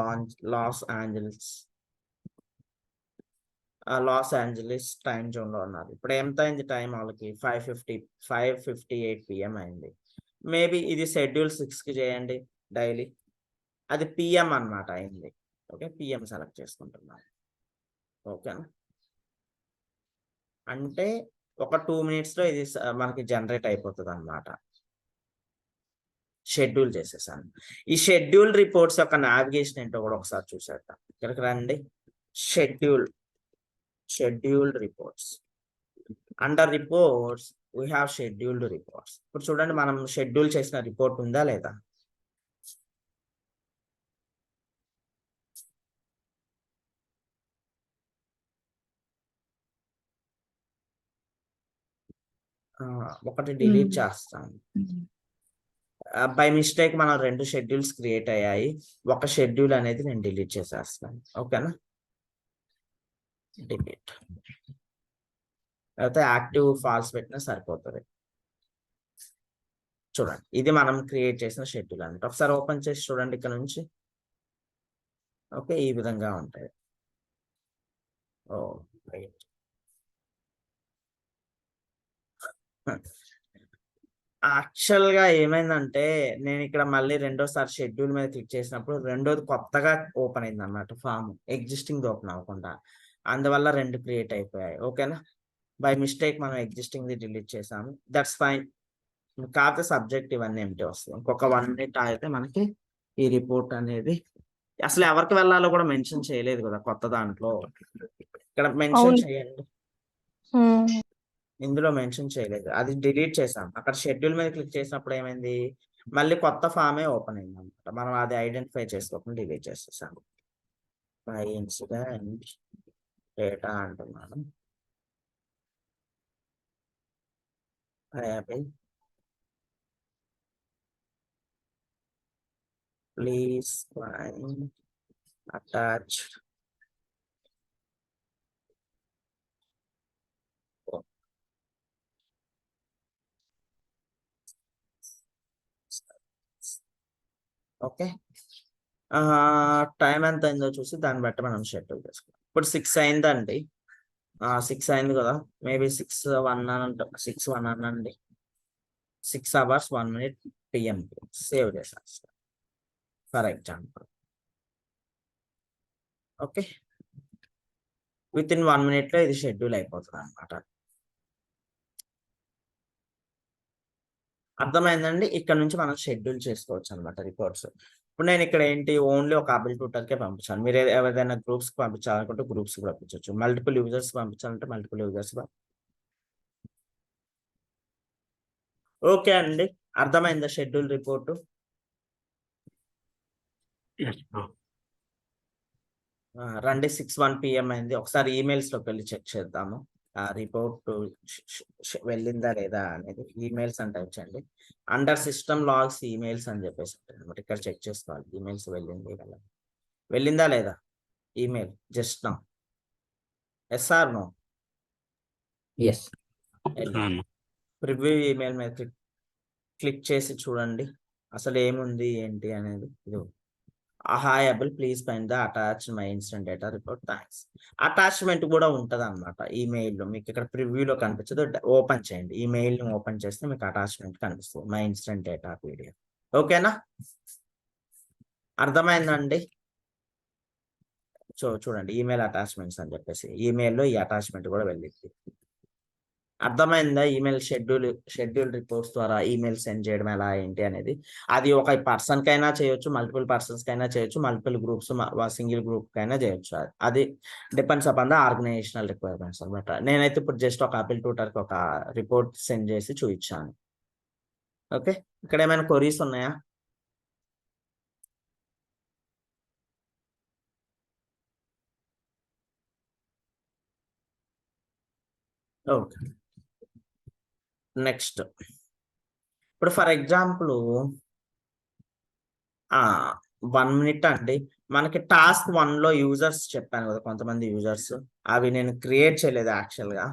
Los Angeles time zone లో ఉన్నారు. ఇప్పుడు ఎంత అయింది టైం వాళ్ళకి? 5:58 PM అయింది. మేబీ ఇది షెడ్యూల్ 6కి చేయండి డైలీ, అది పిఎం అన్నమాట అయింది. ఓకే, పిఎం సెలెక్ట్ చేసుకుంటున్నాను. ఓకేనా, అంటే ఒక 2 minutes లో ఇది మనకి జనరేట్ అయిపోతుంది అనమాట. షెడ్యూల్ చేసేసాను. ఈ షెడ్యూల్ రిపోర్ట్స్ యొక్క నావిగేషన్ ఏంటో కూడా ఒకసారి చూసేద్దాం. ఇక్కడికి రండి, scheduled reports. Under reports we have scheduled reports. ఇప్పుడు చూడండి, మనం షెడ్యూల్ చేసిన రిపోర్ట్ ఉందా లేదా? ఒకటి డిలీట్ చేస్తాను. బై మిస్టేక్ మనం 2 షెడ్యూల్స్ క్రియేట్ అయ్యాయి. ఒక షెడ్యూల్ అనేది నేను డిలీట్ చేసేస్తాను. ఓకేనా, డిలీట్. అయితే యాక్టివ్ ఫాల్స్ పెట్టినా సరిపోతుంది. చూడండి, ఇది మనం క్రియేట్ చేసిన షెడ్యూల్ అన్నమాట. ఒకసారి ఓపెన్ చేసి చూడండి ఇక్కడ నుంచి. ఓకే, ఈ విధంగా ఉంటాయి. ఓ రైట్. యాక్చువల్ గా ఏమైందంటే, నేను ఇక్కడ మళ్ళీ రెండోసారి షెడ్యూల్ మీద క్లిక్ చేసినప్పుడు రెండోది కొత్తగా ఓపెన్ అయింది అన్నమాట. ఫామ్ ఎగ్జిస్టింగ్ ఓపెన్ అవ్వకుండా, అందువల్ల 2 క్రియేట్ అయిపోయాయి. ఓకేనా, బై మిస్టేక్ మనం ఎగ్జిస్టింగ్ ది డిలీట్ చేసాము, దట్స్ ఫైన్. కాకపోతే సబ్జెక్ట్ ఇవన్నీ ఏమిటి వస్తుంది. ఇంకొక 1 minute అయితే మనకి ఈ రిపోర్ట్ అనేది అసలు ఎవరికి వెళ్ళాలో కూడా మెన్షన్ చేయలేదు కదా కొత్త దాంట్లో. ఇక్కడ మెన్షన్ అవును. చేయండి, ఉమ్. ఇందులో మెన్షన్ చేయలేదు, అది డిలీట్ చేసాం. అక్కడ షెడ్యూల్ మీద క్లిక్ చేసినప్పుడు ఏమైంది, మళ్ళీ కొత్త ఫామే ఓపెన్ అయింది అనమాట. మనం అది ఐడెంటిఫై చేసుకోకుండా డిలీట్ చేసేసాం. బై ఇన్సిడెంట్ డేటా అంటున్నాను, please find attached okay. Time ఎంత అయిందో చూసి దాన్ని బట్టి మనం షెడ్యూల్ చేసుకుంటాం. ఇప్పుడు 6 అయిందండి, 6 అయింది కదా, మేబీ 6:01 అనండి. 6 hours 1 minute PM సేవ్ చేసేస్తాం for example. Okay, with in 1 minute లో ఇది షెడ్యూల్ అయిపోతుంది అనమాట. అర్థమైందండి? ఇక్కడ నుంచి మనం షెడ్యూల్ చేసుకోవచ్చు అనమాట రిపోర్ట్స్. ఇప్పుడు నేను ఇక్కడ ఏంటి, ఓన్లీ ఒక అబిల్ ట్యూటర్కే పంపించాను. మీరు ఏదైనా గ్రూప్స్ పంపించాలనుకుంటే గ్రూప్స్ పంపించవచ్చు, మల్టిపుల్ యూజర్స్ పంపించాలంటే మల్టిపుల్ యూజర్స్. ఓకే అండి, అర్థమైందా షెడ్యూల్ రిపోర్టు? Yes, bro. రండి, 6:01 PM అయింది. ఒకసారి ఈమెయిల్స్ లోకి వెళ్ళి చెక్ చేద్దాము ఆ రిపోర్ట్ వెళ్ళిందా లేదా అనేది. ఈమెయిల్స్ అని టైప్ చేయండి, అండర్ సిస్టమ్ లాగ్స్ ఈమెయిల్స్ అని చెప్పేసి అనమాట. ఇక్కడ చెక్ చేసుకోవాలి ఈమెయిల్స్ వెళ్ళిందా లేదా. Email just now, yes or no? Yes. Preview email మీద క్లిక్ చేసి చూడండి అసలు ఏముంది ఏంటి అనేది. ఇది హాయ్ అబిల్, please find the attached my incident data report, thanks. Attachment కూడా ఉంటది అనమాట ఈమెయిల్లో. మీకు ఇక్కడ ప్రివ్యూలో కనిపించదు, ఓపెన్ చేయండి. ఈమెయిల్ ని ఓపెన్ చేస్తే మీకు అటాచ్మెంట్ కనిపిస్తుంది, మై ఇన్సిడెంట్ డేటా పీడిఎఫ్. ఓకేనా, అర్థమైందండి? చూడండి ఈమెయిల్ అటాచ్మెంట్స్ అని చెప్పేసి ఈమెయిల్లో ఈ అటాచ్మెంట్ కూడా వెళ్ళింది. అర్థమైందా? ఈమెయిల్ షెడ్యూల్ రిపోర్ట్స్ ద్వారా ఈమెయిల్ సెండ్ చేయడం ఎలా ఏంటి అనేది. అది ఒక పర్సన్ కైనా చేయొచ్చు, మల్టిపుల్ పర్సన్స్ కైనా చేయొచ్చు, మల్టిపుల్ గ్రూప్స్ సింగిల్ గ్రూప్ కైనా చేయొచ్చు. అది depends upon the organizational requirements అనమాట. నేనైతే ఇప్పుడు జస్ట్ ఒక ఆపిల్ ట్యూటర్కి ఒక రిపోర్ట్ సెండ్ చేసి చూపించాను. ఓకే, ఇక్కడ ఏమైనా క్వరీస్ ఉన్నాయా? ఓకే, నెక్స్ట్ ఇప్పుడు ఫర్ ఎగ్జాంపుల్ 1 మినిట్ అండి. మనకి టాస్క్ 1లో యూజర్స్ చెప్పాను కదా, కొంతమంది యూజర్స్, అవి నేను క్రియేట్ చేయలేదు యాక్చువల్గా.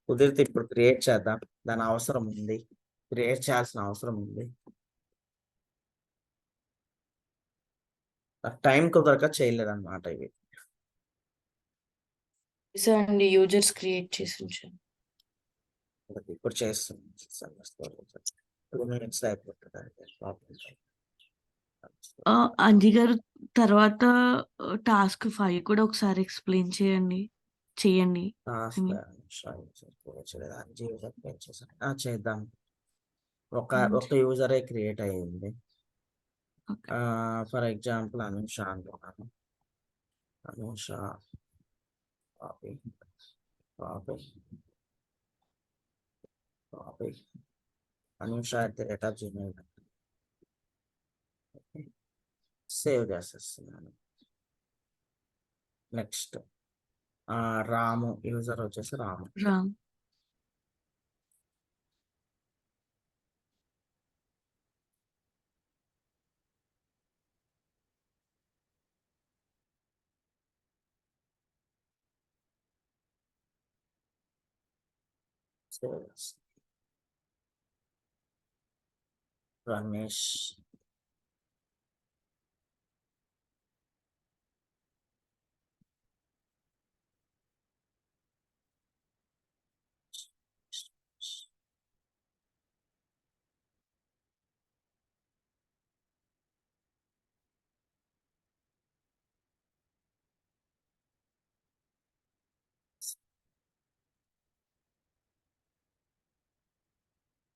కుదిరితే ఇప్పుడు క్రియేట్ చేద్దాం, దాని అవసరం ఉంది, క్రియేట్ చేయాల్సిన అవసరం ఉంది. టైం కుదరక చేయలేదు అనమాట ఇవి. అండి యూజర్స్ క్రియేట్ చేసి ఉంచాను. ఇప్పుడు చేస్తున్నాం, 2 minutes అయిపోతుంది. అంజీ గారు తర్వాత టాస్క్ 5 కూడా ఒకసారి ఎక్స్ప్లెయిన్ చేయండి. చేద్దాం. ఒక యూజరే క్రియేట్ అయ్యింది. ఫర్ ఎగ్జాంపుల్ అనుష అంటున్నాను. అనుష కాపీ అనుష@gmail. సేవ్ చేసేస్తున్నాను. నెక్స్ట్ రాము, యూజర్ వచ్చేసి రాము. రమేష్,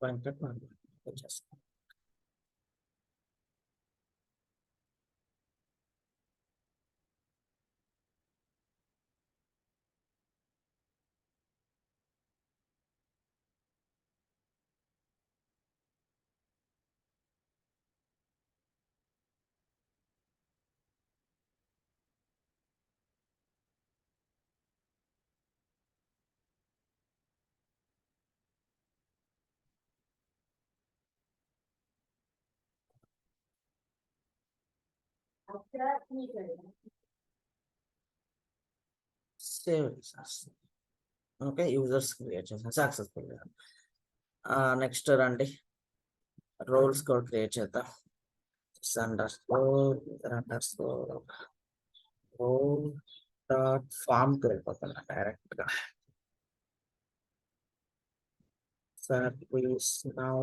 వెంకట్ వచ్చేస్తాను. సేవ్ చేసేస్తాను. ఓకే, యూజర్స్ క్రియేట్ చేసాను సక్సెస్ఫుల్గా. నెక్స్ట్ రండి, రోల్స్ కూడా క్రియేట్ చేద్దాం. ఫామ్కి వెళ్ళిపోతున్నా డైరెక్ట్గా. Service now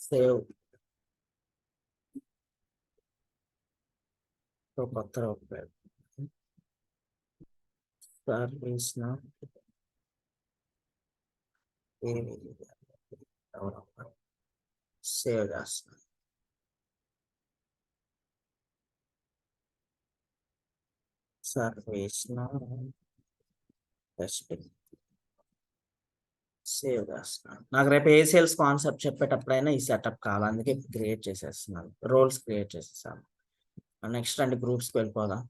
save. కొత్త సర్వీస్ నౌ సేవ్ చేస్తాను. సర్వీస్ నౌ సేవ్ చేస్తున్నాను. నాకు రేపు ఏసీఎల్స్ కాన్సెప్ట్ చెప్పేటప్పుడైనా ఈ సెటప్ కావాలి, అందుకే క్రియేట్ చేసేస్తున్నాను, రోల్స్ క్రియేట్ చేసేసాను. నెక్స్ట్ అండి, గ్రూప్స్కి వెళ్ళిపోదాం.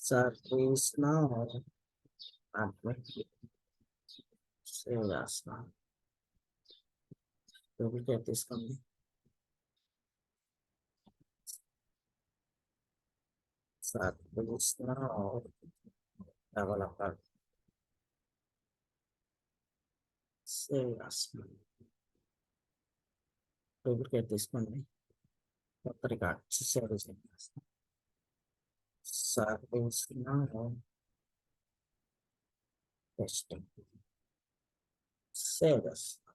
సర్వీస్ నౌ సేవ్ చేస్తున్నాను. డూప్లికేట్ తీసుకోండి. సర్వీస్ నౌ డెవలపర్ సేవ్ చేస్తున్నాను. డూప్లికేట్ తీసుకోండి. కొత్త రికార్డ్ సేవ్ చేస్తాను. సర్వీస్ నౌ టెస్టింగ్ సేవ్ చేస్తాం.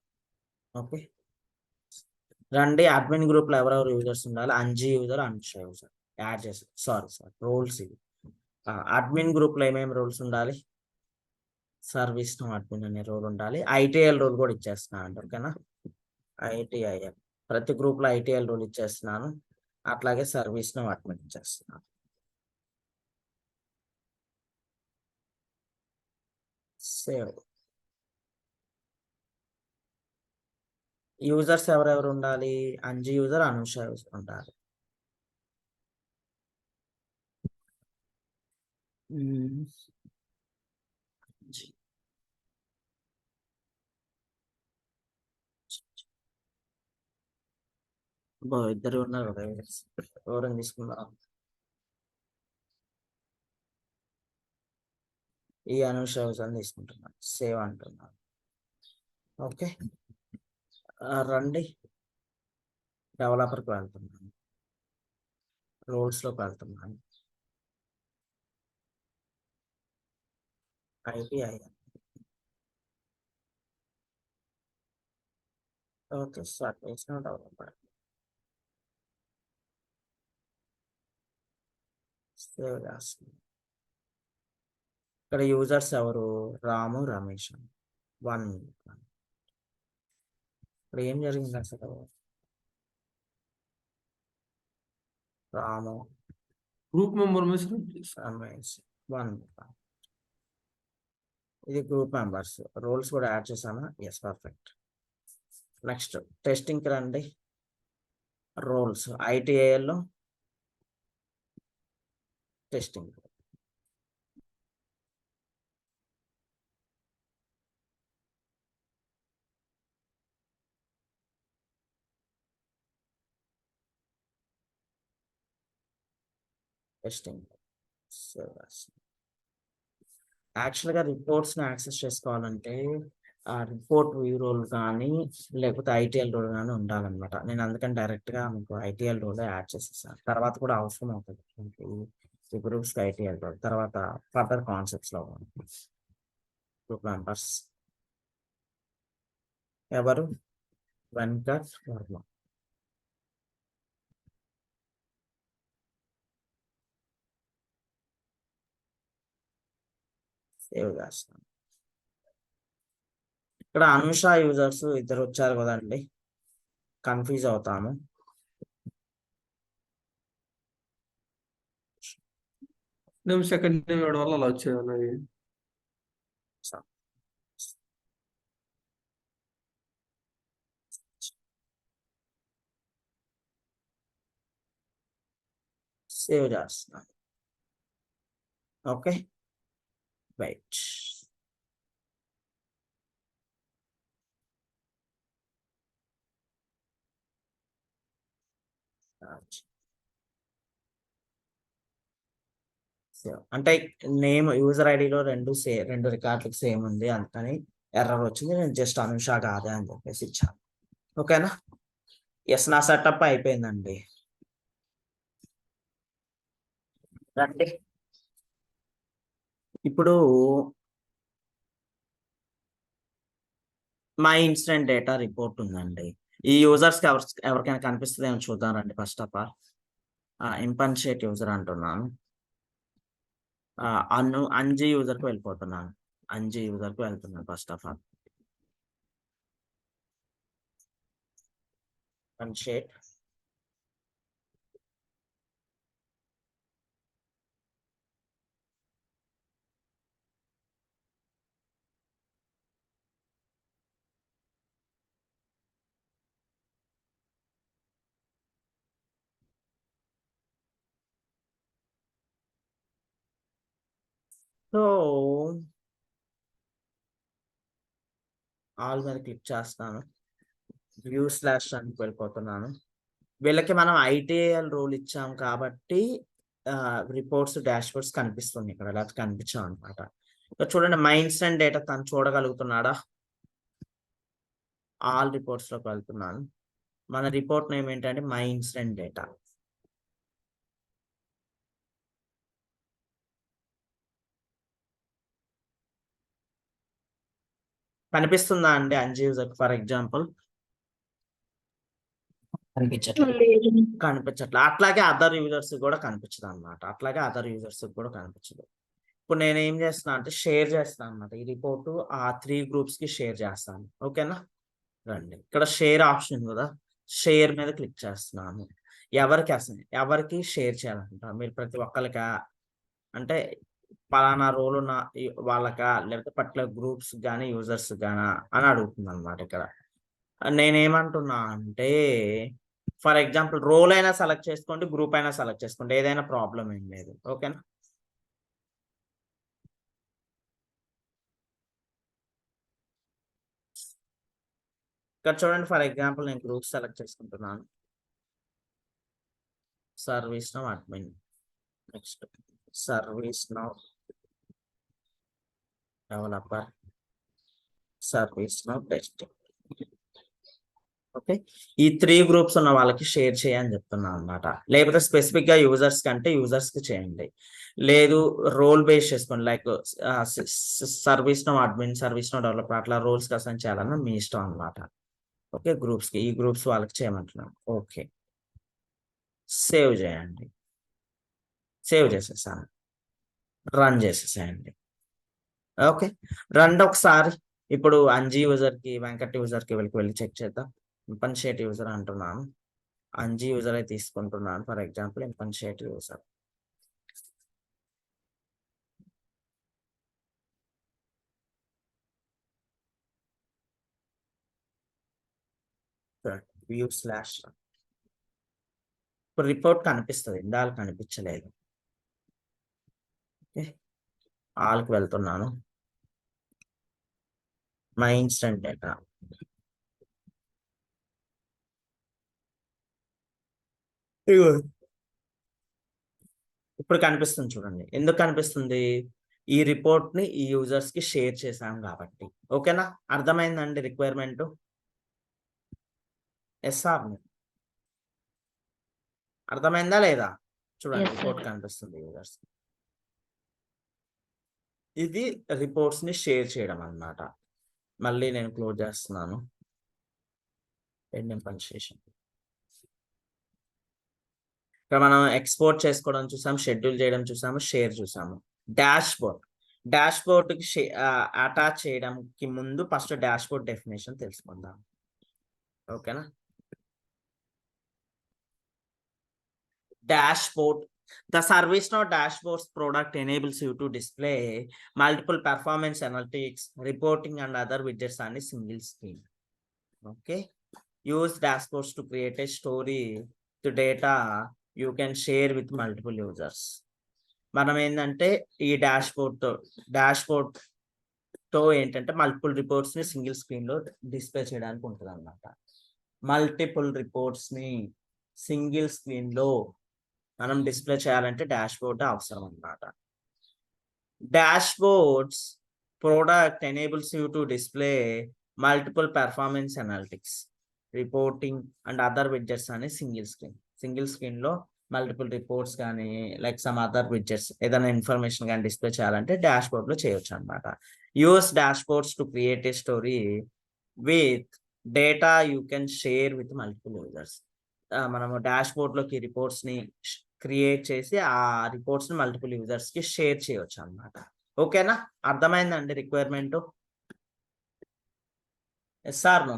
ఓకే, రండి అడ్మిన్ గ్రూప్ లో ఎవరెవరు యూజర్స్ ఉండాలి, Anji user, Anusha user add చేసి, సారీ రోల్స్ ఇవి. అడ్మిన్ గ్రూప్ లో ఏమేమి రోల్స్ ఉండాలి, సర్వీస్ నో అడ్మిన్ అనే రోల్ ఉండాలి, ఐటీఎల్ రోల్ కూడా ఇచ్చేస్తున్నాను. ఓకేనా, ఐటీఐఎల్ ప్రతి గ్రూప్ లో ఐటీఎల్ రోల్ ఇచ్చేస్తున్నాను, అట్లాగే సర్వీస్ నో అడ్మిన్ ఇచ్చేస్తున్నాను. సేవ్. యూజర్స్ ఎవరెవరు ఉండాలి, అంజీ యూజర్, అనుష యూజర్ ఉండాలి. ఇద్దరు ఉన్నారు కదా, ఎవరైనా తీసుకుందాం. ఈ అనుష యూజర్ తీసుకుంటున్నాను, సేవ్ అంటున్నాను. ఓకే, రండి డెవలపర్కి వెళ్తున్నాను, రోల్స్లోకి వెళ్తున్నాను, ఐటీఐఎల్. ఓకే, స్టార్ట్ చేసిన డెవలపర్. సేవ్ చేస్తున్నాను. ఇక్కడ యూజర్స్ ఎవరు, రాము, రమేష్. 1 ఇక్కడ ఏం జరిగింది అసలు, రాము, గ్రూప్ మెంబర్ రమేష్. 1. ఇది గ్రూప్ మెంబర్స్, రోల్స్ కూడా యాడ్ చేశానా, ఎస్ పర్ఫెక్ట్. నెక్స్ట్ టెస్టింగ్కి రండి, రోల్స్ ఐటీఐఎల్లో టెస్టింగ్. టెస్టింగ్ యాక్చువల్గా రిపోర్ట్స్ని యాక్సెస్ చేసుకోవాలంటే ఆ రిపోర్ట్ వ్యూ రోల్ కానీ లేకపోతే ఐటీఎల్ రోల్ కానీ ఉండాలన్నమాట. నేను అందుకని డైరెక్ట్గా మీకు ఐటీఎల్ రోల్ యాడ్ చేసేసాను. తర్వాత కూడా అవసరం అవుతుంది ఈ గ్రూప్స్కి ఐటీఎల్ రోల్, తర్వాత ఫర్దర్ కాన్సెప్ట్స్లో గ్రూప్ మెంబర్స్ ఎవరు, వెంకట్ వర్మ. సేవ్ చేస్తాను. ఇక్కడ అనుష యూజర్స్ ఇద్దరు వచ్చారు కదండి, కన్ఫ్యూజ్ అవుతాము. నేమ్ సెకండ్ నేమ్ వేయడం వల్ల అలా వచ్చాయి అన్నది. సేవ్ చేస్తున్నాను. Okay, wait. అంటే నేమ్ యూజర్ ఐడిలో రెండు రికార్డులకు సేమ్ ఉంది, అందుకని ఎర్రర్ వచ్చింది. నేను జస్ట్ అనుష కాదే అని చెప్పేసి ఇచ్చాను. ఓకేనా, ఎస్ నా సెటప్ అయిపోయిందండి. రండి ఇప్పుడు మై ఇన్సిడెంట్ డేటా రిపోర్ట్ ఉందండి. ఈ యూజర్స్ కి ఎవరికైనా కనిపిస్తుంది ఏమో చూద్దాం రండి. First of all impersonate user అంటున్నాను, అంజీ యూజర్ కి వెళ్ళిపోతున్నాను, అంజీ యూజర్ కి వెళ్తున్నాను. ఫస్ట్ ఆఫ్ ఆల్ అన్షేట్, సో ఆల్ మీద క్లిక్ చేస్తాను, వ్యూ స్లాష్ రన్కి వెళ్ళిపోతున్నాను. వీళ్ళకి మనం ఐటీఎల్ రోల్ ఇచ్చాం కాబట్టి రిపోర్ట్స్ డాష్ బోర్డ్స్ కనిపిస్తుంది ఇక్కడ, లేకపోతే కనిపించాం అనమాట. ఇక్కడ చూడండి, మై ఇన్సిడెంట్ డేటా తను చూడగలుగుతున్నాడా, ఆల్ రిపోర్ట్స్ లోకి వెళ్తున్నాను. మన రిపోర్ట్ నేమ్ ఏంటంటే మై ఇన్సిడెంట్ డేటా. కనిపిస్తుందా అండి అంజీ యూజర్ ఫర్ ఎగ్జాంపుల్? కనిపించట్లేదు. కనిపించట్లే. అట్లాగే అదర్ యూజర్స్ కూడా కనిపించదు అనమాట. కూడా కనిపించదు. ఇప్పుడు నేను ఏం చేస్తున్నా అంటే షేర్ చేస్తాను అనమాట. ఈ రిపోర్టు ఆ 3 గ్రూప్స్ కి షేర్ చేస్తాను. ఓకేనా? రండి, ఇక్కడ షేర్ ఆప్షన్ ఉంది కదా, షేర్ మీద క్లిక్ చేస్తున్నాను. ఎవరికి షేర్ చేయాలంట మీరు ప్రతి ఒక్కరికా, అంటే పలానా రోల్ ఉన్న వాళ్ళకా, లేకపోతే పర్టికులర్ గ్రూప్స్ కానీ యూజర్స్ గానా అని అడుగుతుంది అనమాట. ఇక్కడ నేనేమంటున్నా అంటే ఫర్ ఎగ్జాంపుల్ రోల్ అయినా సెలెక్ట్ చేసుకోండి, గ్రూప్ అయినా సెలెక్ట్ చేసుకోండి, ఏదైనా ప్రాబ్లం ఏం లేదు. ఓకేనా? ఇక్కడ చూడండి, ఫర్ ఎగ్జాంపుల్ నేను గ్రూప్ సెలెక్ట్ చేసుకుంటున్నాను. Service now admin, next service now developer, ServiceNow testing. Okay, ఈ 3 గ్రూప్స్ ఉన్న వాళ్ళకి షేర్ చేయని చెప్తున్నాను అనమాట. లేకపోతే స్పెసిఫిక్ గా యూజర్స్ కంటే యూజర్స్ కి చేయండి, లేదు రోల్ బేస్ చేసుకోండి. Like service now admin, service now developer, అట్లా రోల్స్ అసైన్ చేయాలన్నా మీ ఇష్టం అనమాట. ఓకే, గ్రూప్స్ కి ఈ గ్రూప్స్ వాళ్ళకి చేయమంటున్నాను. ఓకే, సేవ్ చేయండి. సేవ్ చేసేసాను, రన్ చేసేసేయండి. ఓకే, రండి ఒకసారి. ఇప్పుడు అంజీ యూజర్ కి, వెంకట్ యూజర్ కి వెళ్ళి చెక్ చేద్దాం. ఇంపన్షియేట్ యూజర్ అంటున్నాను, అంజీ యూజర్ అయితే తీసుకుంటున్నాను. For example impersonate user. View slash, ఇప్పుడు రిపోర్ట్ కనిపిస్తుంది, ఇందాక కనిపించలేదు. ఓకే, ఆల్కి వెళ్తున్నాను. మై ఇన్స్టెంట్ డేటా, ఇప్పుడు కనిపిస్తుంది చూడండి. ఎందుకు కనిపిస్తుంది? ఈ రిపోర్ట్ ని ఈ యూజర్స్ కి షేర్ చేశాం కాబట్టి. ఓకేనా? అర్థమైందండి రిక్వైర్మెంట్? Yes or no? అర్థమైందా లేదా? చూడండి, Yes, sir. రిపోర్ట్ కనిపిస్తుంది యూజర్స్. ఇది రిపోర్ట్స్ ని షేర్ చేయడం అన్నమాట. మళ్ళీ నేను క్లోజ్ చేస్తున్నాను. పనిచేసాం. ఇక్కడ మనం ఎక్స్పోర్ట్ చేసుకోవడం చూసాం, షెడ్యూల్ చేయడం చూసాము, షేర్ చూసాము. డాష్ బోర్డ్ కి అటాచ్ చేయడానికి ముందు ఫస్ట్ డాష్ బోర్డ్ డెఫినేషన్ తెలుసుకుందాం. ఓకేనా? Dashboard. The ServiceNow dashboards product enables you to display multiple performance analytics, reporting, and other widgets on a single screen. Okay. Use dashboards to create a story to data you can share with multiple users. మనం ఏంటంటే ఈ dashboard తో ఏంటంటే multiple reports ని single screen లో display చేయడానికి ఉంటుంది అన్నమాట. మల్టిపుల్ రిపోర్ట్స్ ని సింగిల్ స్క్రీన్ లో మనం డిస్ప్లే చేయాలంటే డాష్బోర్డ్ అవసరం అన్నమాట. Dashboards product enables you to display multiple performance analytics, reporting and other widgets అనే సింగిల్ స్క్రీన్ లో మల్టిపుల్ రిపోర్ట్స్ కానీ లైక్ సమ్ అదర్ విడ్జెట్స్ ఏదైనా ఇన్ఫర్మేషన్ కానీ డిస్ప్లే చేయాలంటే డాష్బోర్డ్ లో చేయొచ్చు అనమాట. Use dashboards to create a story with data you can share with multiple users. మనము డాష్బోర్డ్ లోకి రిపోర్ట్స్ ని క్రియేట్ చేసి ఆ రిపోర్ట్స్ ని మల్టిపుల్ యూజర్స్ కి షేర్ చేయొచ్చు అన్నమాట. ఓకేనా? అర్థమైందండి requirement? Yes or no?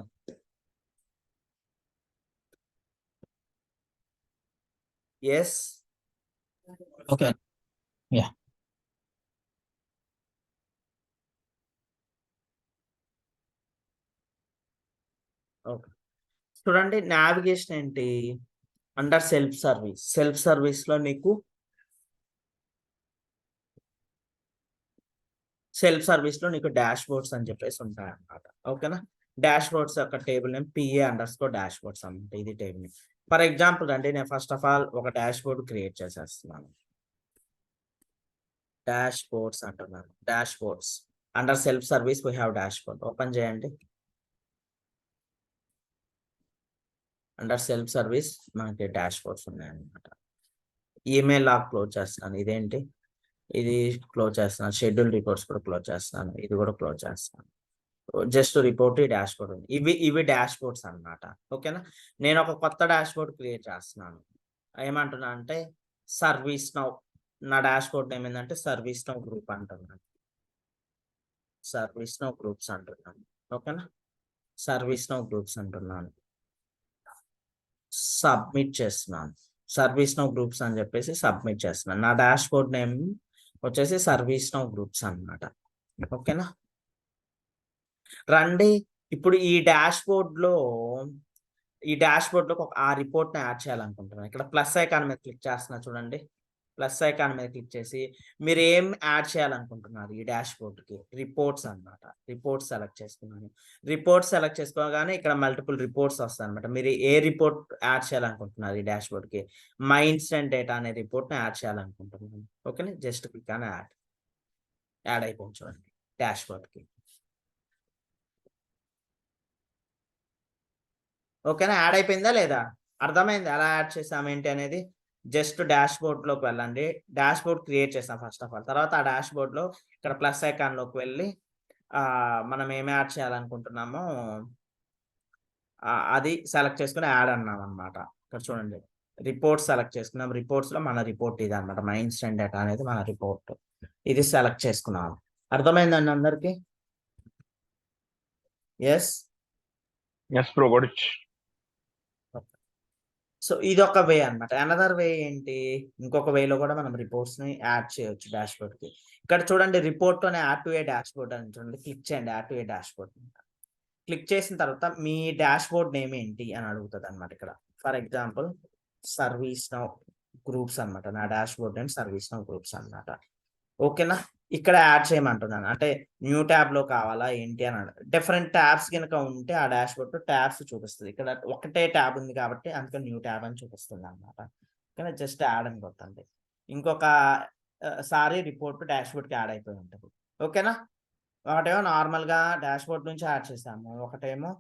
Yes. Okay. Yeah. Okay, చూడండి నావిగేషన్ ఏంటి? అండర్ సెల్ఫ్ సర్వీస్ లో నీకు డాష్ బోర్డ్స్ అని చెప్పేసి ఉంటాయి అన్నమాట. ఓకేనా? డాష్ బోర్డ్స్ యొక్క table name PA__ dashboards అన్నమాట. ఇది టేబుల్ నేమ్. ఫర్ ఎగ్జాంపుల్ అండి, నేను ఫస్ట్ ఆఫ్ ఆల్ ఒక డాష్ బోర్డ్ క్రియేట్ చేసేస్తున్నాను. డాష్ బోర్డ్స్ అంటున్నాను. Dashboards under self service we have dashboard. Open చేయండి. అండర్ సెల్ఫ్ సర్వీస్ మనకి డాష్ బోర్డ్స్ ఉన్నాయన్నమాట. ఈమెయిల్ లాగ్ క్లోజ్ చేస్తున్నాను. ఇదేంటి? ఇది క్లోజ్ చేస్తున్నాను. షెడ్యూల్ రిపోర్ట్స్ కూడా క్లోజ్ చేస్తున్నాను. ఇది కూడా క్లోజ్ చేస్తున్నాను. జస్ట్ రిపోర్ట్ డాష్ బోర్డ్ ఉంది. ఇవి డాష్ బోర్డ్స్ అన్నమాట. ఓకేనా, నేను ఒక కొత్త డాష్ బోర్డ్ క్రియేట్ చేస్తున్నాను. ఏమంటున్నా అంటే సర్వీస్ నౌ, నా డాష్ బోర్డ్ నేమ్ ఏంటంటే సర్వీస్ నౌ గ్రూప్ అంటున్నాను. సర్వీస్ నౌ గ్రూప్స్ అంటున్నాను. ఓకేనా, సర్వీస్ నౌ గ్రూప్స్ అంటున్నాను. సబ్మిట్ చేస్తున్నాను. సర్వీస్ నౌ గ్రూప్స్ అని చెప్పేసి సబ్మిట్ చేస్తున్నాను. నా డాష్ బోర్డ్ నేమ్ వచ్చేసి సర్వీస్ నౌ గ్రూప్స్ అన్నమాట. ఓకేనా, రండి ఇప్పుడు ఈ డాష్ బోర్డ్ లో ఆ రిపోర్ట్ ని యాడ్ చేయాలనుకుంటున్నాను. ఇక్కడ ప్లస్ ఐకాన్ మీద క్లిక్ చేస్తున్నా చూడండి. ప్లస్ ఐకాన్ మీద క్లిక్ చేసి మీరు ఏం యాడ్ చేయాలనుకుంటున్నారు ఈ డాష్ బోర్డ్ కి? రిపోర్ట్స్ అన్నమాట. రిపోర్ట్స్ సెలెక్ట్ చేసుకున్నాను. రిపోర్ట్స్ సెలెక్ట్ చేసుకోగానే ఇక్కడ మల్టిపుల్ రిపోర్ట్స్ వస్తాయి అనమాట. మీరు ఏ రిపోర్ట్ యాడ్ చేయాలనుకుంటున్నారు ఈ డాష్ బోర్డ్ కి? మై ఇన్స్టెంట్ డేటా అనే రిపోర్ట్ ని యాడ్ చేయాలనుకుంటున్నాను. ఓకేనా, జస్ట్ క్లిక్ అని యాడ్ అయిపోయింది చూడండి డాష్ బోర్డ్ కి. ఓకేనా, యాడ్ అయిపోయిందా లేదా? అర్థమైంది ఎలా యాడ్ చేసాం ఏంటి అనేది? జస్ట్ డాష్ బోర్డ్ లోకి వెళ్ళండి. డాష్ బోర్డ్ క్రియేట్ చేసాం ఫస్ట్ ఆఫ్ ఆల్. తర్వాత ఆ డాష్ బోర్డ్ లో ఇక్కడ ప్లస్ ఐకాన్ లోకి వెళ్ళి మనం ఏం యాడ్ చేయాలనుకుంటున్నామో అది సెలెక్ట్ చేసుకుని యాడ్ అన్నాం అనమాట. ఇక్కడ చూడండి రిపోర్ట్ సెలెక్ట్ చేసుకున్నాం. రిపోర్ట్స్ లో మన రిపోర్ట్ ఇది అనమాట. మై ఇన్స్టెంట్ డేటా అనేది మన రిపోర్ట్. ఇది సెలెక్ట్ చేసుకున్నాం. అర్థమైందండి అందరికి? Yes bro, గొడచ్. సో ఇది ఒక వే అన్నమాట. అనదర్ వే ఏంటి, ఇంకొక వేలో కూడా మనం రిపోర్ట్స్ ని యాడ్ చేయొచ్చు డాష్ బోర్డ్ కి. ఇక్కడ చూడండి రిపోర్ట్ లోనే add to A dash board అని చూడండి. క్లిక్ చేయండి add to A dash board. Click చేసిన తర్వాత మీ డాష్ బోర్డ్ నేమ్ ఏంటి అని అడుగుతుంది అనమాట. ఇక్కడ for example service now groups అన్నమాట. నా dash board name service now groups అన్నమాట. ఓకేనా, ఇక్కడ యాడ్ చేయమంటున్నాను. అంటే న్యూ ట్యాబ్ లో కావాలా ఏంటి అని డిఫరెంట్ ట్యాబ్స్ కనుక ఉంటే ఆ డాష్ బోర్డ్ ట్యాబ్స్ చూపిస్తుంది. ఇక్కడ ఒకటే ట్యాబ్ ఉంది కాబట్టి అందుకే న్యూ ట్యాబ్ అని చూపిస్తుంది అనమాట. ఓకేనా, జస్ట్ యాడ్ అని కొట్టండి. ఇంకొక సారి రిపోర్ట్ డాష్ బోర్డ్ కి యాడ్ అయిపోయి ఉంటుంది. ఓకేనా, ఒకటేమో నార్మల్ గా డాష్ బోర్డ్ నుంచి యాడ్ చేసాము, ఒకటేమో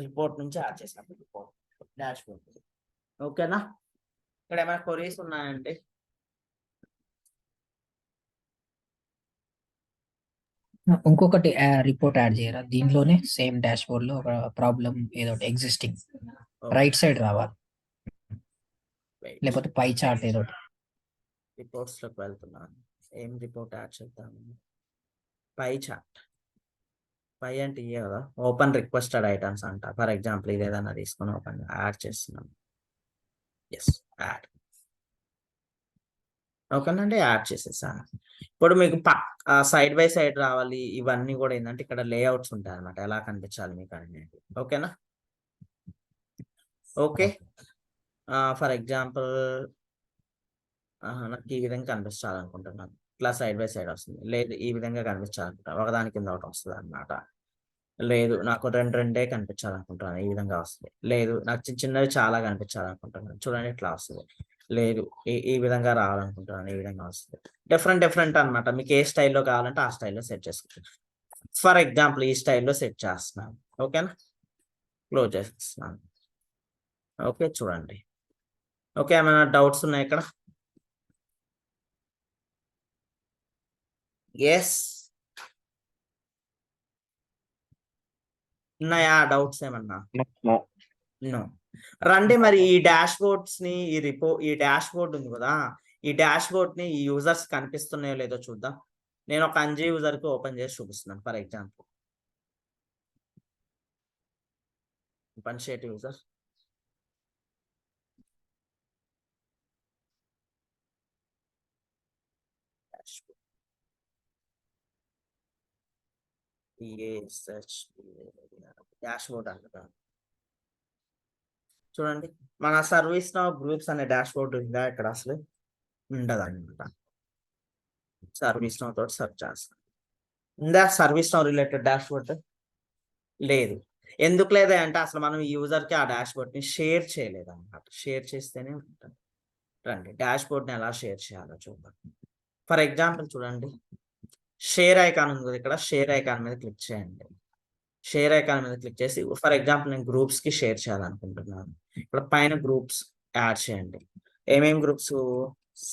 రిపోర్ట్ నుంచి యాడ్ చేసాము రిపోర్ట్ డాష్ బోర్డ్. ఓకేనా, ఇక్కడ ఏమైనా క్వరీస్ ఉన్నాయండి? ఇంకొకటి రిపోర్ట్ యాడ్ చేయరా దీంట్లోనే? సేమ్ డాష్ బోర్డ్ లో ఒక ప్రాబ్లం ఏదో ఎగ్జిస్టింగ్ రైట్ సైడ్ రావాలి, లేకపోతే పై చార్ట్ ఏదో రిపోర్ట్స్ లోకి వెళ్తున్నాను. ఏం రిపోర్ట్ యాడ్ చేద్దాము? Pie chart. పై అంటే ఇయే కదా, ఓపెన్ రిక్వెస్టెడ్ ఐటమ్స్ అంట. ఫర్ ఎగ్జాంపుల్ ఇది ఏదైనా తీసుకొని ఓపెన్ యాడ్ చేస్తున్నాం. Yes, add. ఓకేనండి, యాడ్ చేసేసాను. ఇప్పుడు మీకు సైడ్ బై సైడ్ రావాలి. ఇవన్నీ కూడా ఏంటంటే ఇక్కడ లేఅవుట్స్ ఉంటాయి అనమాట, ఎలా కనిపించాలి మీకు అనేది. ఓకేనా, ఓకే. ఫర్ ఎగ్జాంపుల్ నాకు ఈ విధంగా కనిపించాలనుకుంటున్నాను. ఇట్లా సైడ్ బై సైడ్ వస్తుంది. లేదు ఈ విధంగా కనిపించాలనుకుంటా, ఒకదాని కింద ఒకటి వస్తుంది అనమాట. లేదు నాకు రెండే కనిపించాలనుకుంటున్నాను, ఈ విధంగా వస్తుంది. లేదు నాకు చిన్నవి చాలా కనిపించాలనుకుంటున్నాను, చూడండి ఇట్లా వస్తుంది. లేదు ఈ విధంగా రావాలనుకుంటున్నాను, ఈ విధంగా వస్తుంది. డిఫరెంట్ అనమాట. మీకు ఏ స్టైల్లో కావాలంటే ఆ స్టైల్లో సెట్ చేసుకుంటాను. ఫర్ ఎగ్జాంపుల్ ఈ స్టైల్లో సెట్ చేస్తున్నాను. ఓకేనా, క్లోజ్ చేసేస్తున్నాను. ఓకే చూడండి. ఓకే, ఏమైనా డౌట్స్ ఉన్నాయి ఇక్కడ? ఎస్ ఉన్నాయా డౌట్స్ ఏమన్నా? నో. రండి మరి ఈ డాష్ బోర్డ్స్ ని ఈ డాష్ బోర్డ్ ఉంది కదా, ఈ డాష్ బోర్డ్ ని ఈ యూజర్స్ కనిపిస్తున్నాయో లేదో చూద్దాం. నేను ఒక అంజీ యూజర్ కి ఓపెన్ చేసి చూపిస్తున్నాను. For example impersonate user. Dashboard అంటారు చూడండి. మన సర్వీస్ నౌ గ్రూప్స్ అనే డాష్ బోర్డ్ ఉందా ఇక్కడ? అసలు ఉండదు అనమాట. సర్వీస్ నౌ తోటి సెర్చ్ చేస్తాం. ఉందా service now related dash board? లేదు. ఎందుకు లేదా అంటే అసలు మనం ఈ యూజర్ కి ఆ డాష్ బోర్డ్ ని షేర్ చేయలేదు అనమాట. షేర్ చేస్తేనే ఉంటుంది. రండి డాష్ బోర్డ్ ని ఎలా షేర్ చేయాలో చూద్దాం. ఫర్ ఎగ్జాంపుల్ చూడండి, షేర్ ఐకాన్ ఉంది కదా, ఇక్కడ షేర్ ఐకాన్ మీద క్లిక్ చేయండి. షేర్ ఐకాన్ మీద క్లిక్ చేసి ఫర్ ఎగ్జాంపుల్ నేను గ్రూప్స్ కి షేర్ చేయాలనుకుంటున్నాను. ఇక్కడ పైన గ్రూప్స్ యాడ్ చేయండి. ఏమేం groups?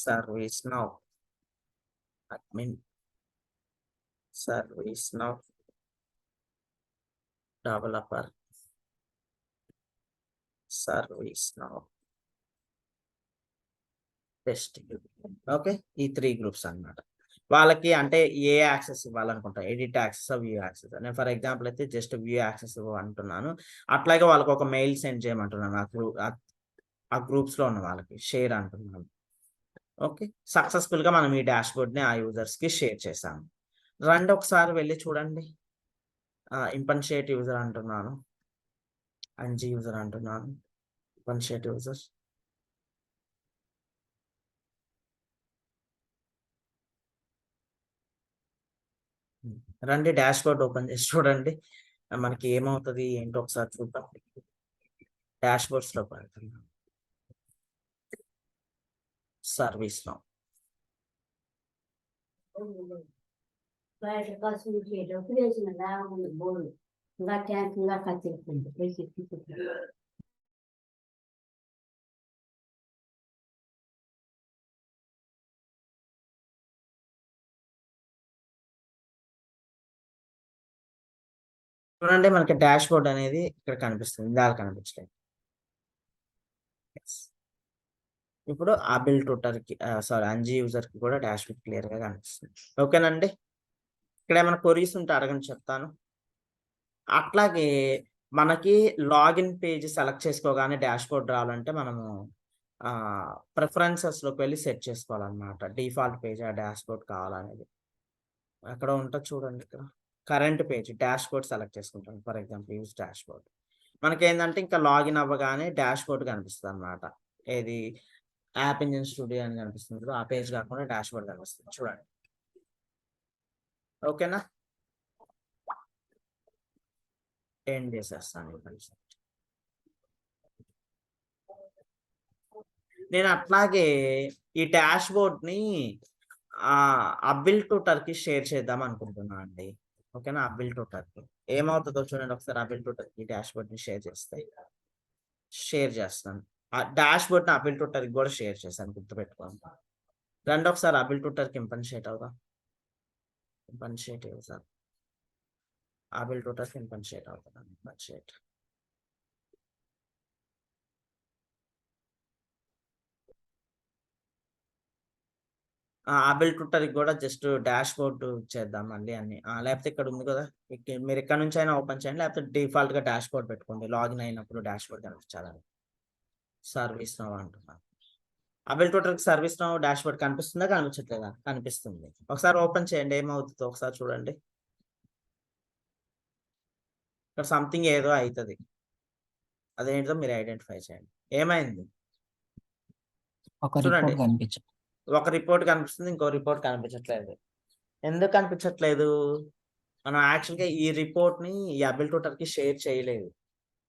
ServiceNow admin, ServiceNow developer, ServiceNow, testing. Okay, ఈ 3 గ్రూప్స్ అన్నమాట. వాళ్ళకి అంటే ఏ యాక్సెస్ ఇవ్వాలనుకుంటా, ఎడిట్ యాక్సెస్, వ్యూ యాక్సెస్. నేను ఫర్ ఎగ్జాంపుల్ అయితే జస్ట్ వ్యూ యాక్సెస్ ఇవ్వంటున్నాను. అట్లాగే వాళ్ళకి ఒక మెయిల్ సెండ్ చేయమంటున్నాను ఆ గ్రూప్స్ లో ఉన్న వాళ్ళకి షేర్ అంటున్నాను. ఓకే, సక్సెస్ఫుల్ గా మనం ఈ డాష్ బోర్డ్ ని ఆ యూజర్స్ కి షేర్ చేసాము. రండి ఒకసారి వెళ్ళి చూడండి. ఇంపన్షియేట్ యూజర్ అంటున్నాను, అంజీ యూజర్ అంటున్నాను, ఇంపన్షియేట్ యూజర్. రండి డాష్ బోర్డ్ ఓపెన్ చేసి చూడండి మనకి ఏమవుతుంది ఏంటో ఒకసారి చూద్దాం. డాష్ బోర్డ్స్ లో పెడుతున్నాం, సర్వీస్ లో చూడండి మనకి డాష్ బోర్డ్ అనేది ఇక్కడ కనిపిస్తుంది, ఇందాక కనిపించలేదు. ఇప్పుడు ఆబిల్ ట్యూటర్ కి అంజీ యూజర్ కి కూడా డాష్ బోర్డ్ క్లియర్ గా కనిపిస్తుంది. ఓకేనండి, ఇక్కడ ఏమైనా క్వరీస్ ఉంటే అడగని చెప్తాను. అట్లాగే మనకి లాగిన్ పేజ్ సెలెక్ట్ చేసుకోగానే డాష్ బోర్డ్ రావాలంటే మనము ప్రిఫరెన్సెస్ లోకి వెళ్ళి సెట్ చేసుకోవాలన్నమాట. డిఫాల్ట్ పేజ్ ఆ డాష్ బోర్డ్ కావాలనేది అక్కడ ఉంటుంది చూడండి. ఇక్కడ current page dashboard select చేసుకుంటాం. For example use dashboard. మనకి ఏంటంటే ఇంకా లాగిన్ అవ్వగానే డాష్ బోర్డ్ కనిపిస్తుంది అనమాట. ఏది యాప్ ఇంజిన్ స్టూడియో అని కనిపిస్తుంది, ఆ పేజ్ కాకుండా డాష్ బోర్డ్ కనిపిస్తుంది చూడండి. ఓకేనా, ఏం చేసేస్తాను నేను. అట్లాగే ఈ డాష్ బోర్డ్ ని అబిల్ ట్యూటర్ కి షేర్ చేద్దాం అనుకుంటున్నా అండి. ఓకేనా, అబిల్ ట్యూటర్ కి ఏమవుతుందో చూడండి ఒకసారి. అబిల్ ట్యూటర్ కి డాష్ బోర్డ్ ని షేర్ చేస్తాను. ఆ డాష్ బోర్డ్ ని అబిల్ ట్యూటర్ కి కూడా షేర్ చేశాను, గుర్తుపెట్టుకోండి. రండి ఒకసారి అబిల్ ట్యూటర్ కి ఇంపన్షియేట్ అవుదాం. ఇంపన్షియేట్ సార్, అబిల్ ట్యూటర్ కి ఇంపన్షియేట్ అవుతాను. ఇంపన్షియేట్ ఆబిల్ ట్విట్టర్ కూడా జస్ట్ డాష్ బోర్డ్ చేద్దాం మళ్ళీ అన్ని. లేకపోతే ఇక్కడ ఉంది కదా, మీరు ఇక్కడ నుంచి అయినా ఓపెన్ చేయండి, లేకపోతే డిఫాల్ట్ గా డాష్ బోర్డ్ పెట్టుకోండి. లాగిన్ అయినప్పుడు డాష్ బోర్డ్ కనిపించాలని. సర్వీస్ నౌ అంటున్నాను. అబిల్ ట్విట్టర్ కి సర్వీస్ నౌ డాష్ బోర్డ్ కనిపిస్తుందా కనిపించట్లేదా? కనిపిస్తుంది. ఒకసారి ఓపెన్ చేయండి, ఏమవుతుందో ఒకసారి చూడండి. ఇక్కడ సంథింగ్ ఏదో అవుతుంది, అదేంటో మీరు ఐడెంటిఫై చేయండి. ఏమైంది చూడండి. ఒక రిపోర్ట్ కనిపిస్తుంది, ఇంకో రిపోర్ట్ కనిపించట్లేదు. ఎందుకు కనిపించట్లేదు? మనం యాక్చువల్గా ఈ రిపోర్ట్ ని ఈ అబిల్ ట్యూటర్ కి షేర్ చేయలేదు,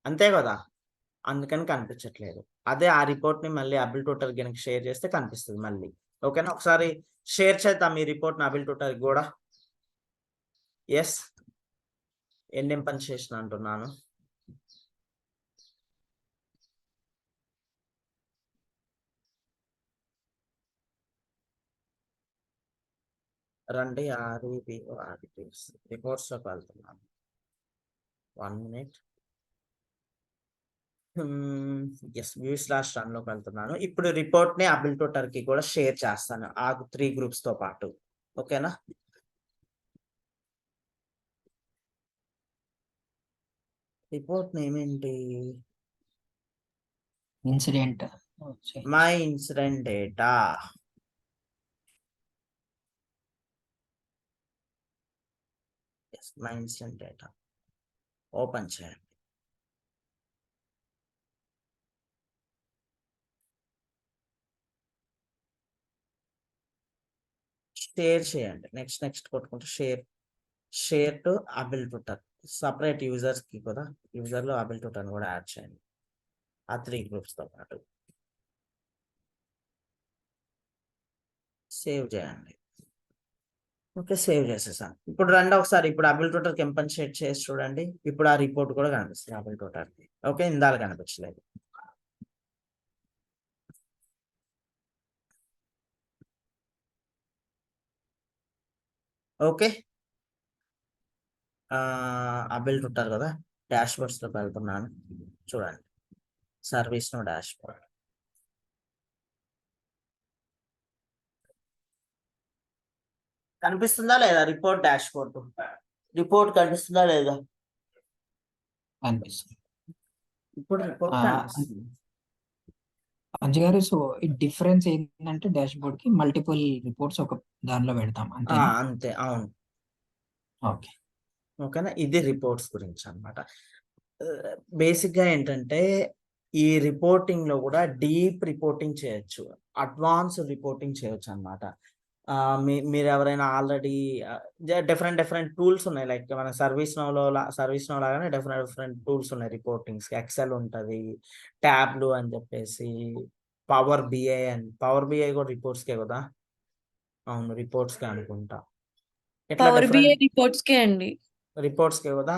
అంతే కదా, అందుకని కనిపించట్లేదు. అదే ఆ రిపోర్ట్ ని మళ్ళీ అబిల్ ట్యూటర్ కనుక షేర్ చేస్తే కనిపిస్తుంది మళ్ళీ. ఓకేనా, ఒకసారి షేర్ చేద్దాం ఈ రిపోర్ట్ ని అబిల్ ట్యూటర్ కూడా. ఎస్, ఎండ్ పని చేసిన అంటున్నాను. రండి రిపోర్ట్స్ లోకి వెళ్తున్నాను. 1 minute. view/run లోకి వెళ్తున్నాను. ఇప్పుడు రిపోర్ట్ ని అబిల్ ట్యూటర్ కి కూడా షేర్ చేస్తాను ఆ 3 గ్రూప్స్ తో పాటు. ఓకేనా, రిపోర్ట్ నేమ్ ఏంటి? Incident, my incident data. My incident data open చేయండి. షేర్ చేయండి. నెక్స్ట్ కొట్టుకుంటే share to Abel tutor. Separate users కి కూడా యూజర్ లో అబిల్ ట్యూటర్ కూడా యాడ్ చేయండి ఆ 3 గ్రూప్స్ తో పాటు. సేవ్ చేయండి. ఓకే, సేవ్ చేసేసాను. ఇప్పుడు రండి ఒకసారి ఇప్పుడు అబిల్ ట్యూటర్ కి ఇంపన్షియేట్ చేసి చూడండి. ఇప్పుడు ఆ రిపోర్ట్ కూడా కనిపిస్తుంది అబిల్ ట్యూటర్ కి. ఓకే, ఇందాక కనిపించలేదు. ఓకే, అబిల్ ట్యూటర్ కదా, డాష్ బోర్డ్స్ లోకి వెళ్తున్నాను. చూడండి, సర్వీస్ నో డాష్ బోర్డ్. కనిపిస్తుందా లేదా రిపోర్ట్ డాష్ బోర్డ్? రిపోర్ట్ కనిపిస్తుందా లేదా? అనిపిస్తుంది. ఇప్పుడు రిపోర్ట్ ఆ, కనిపిస్తుంది. అంజు గారు, సో ఈ డిఫరెన్స్ ఏంటంటే డాష్ బోర్డ్ కి మల్టిపుల్ రిపోర్ట్స్ ఒక దానిలో పెడతాం అంతే. అంతే, అవును. ఓకే. ఓకేనా, ఇది రిపోర్ట్స్ గురించి అనమాట. బేసిక్ గా ఏంటంటే ఈ రిపోర్టింగ్ లో కూడా డీప్ రిపోర్టింగ్ చేయొచ్చు, అడ్వాన్స్ రిపోర్టింగ్ చేయొచ్చు అనమాట. మీరు ఎవరైనా ఆల్రెడీ డిఫరెంట్ టూల్స్ ఉన్నాయి, లైక్ మన సర్వీస్ నో లాగానే డిఫరెంట్ టూల్స్ ఉన్నాయి రిపోర్టింగ్స్. ఎక్సెల్ ఉంటది, ట్యాబ్లు అని చెప్పేసి, పవర్ బిఐ కూడా రిపోర్ట్స్ కే కదా? అవును, రిపోర్ట్స్ కే అనుకుంటా. ఇట్లా పవర్ బిఐ డిఫరెంట్ రిపోర్ట్స్ కే అండి. రిపోర్ట్స్ కే కదా?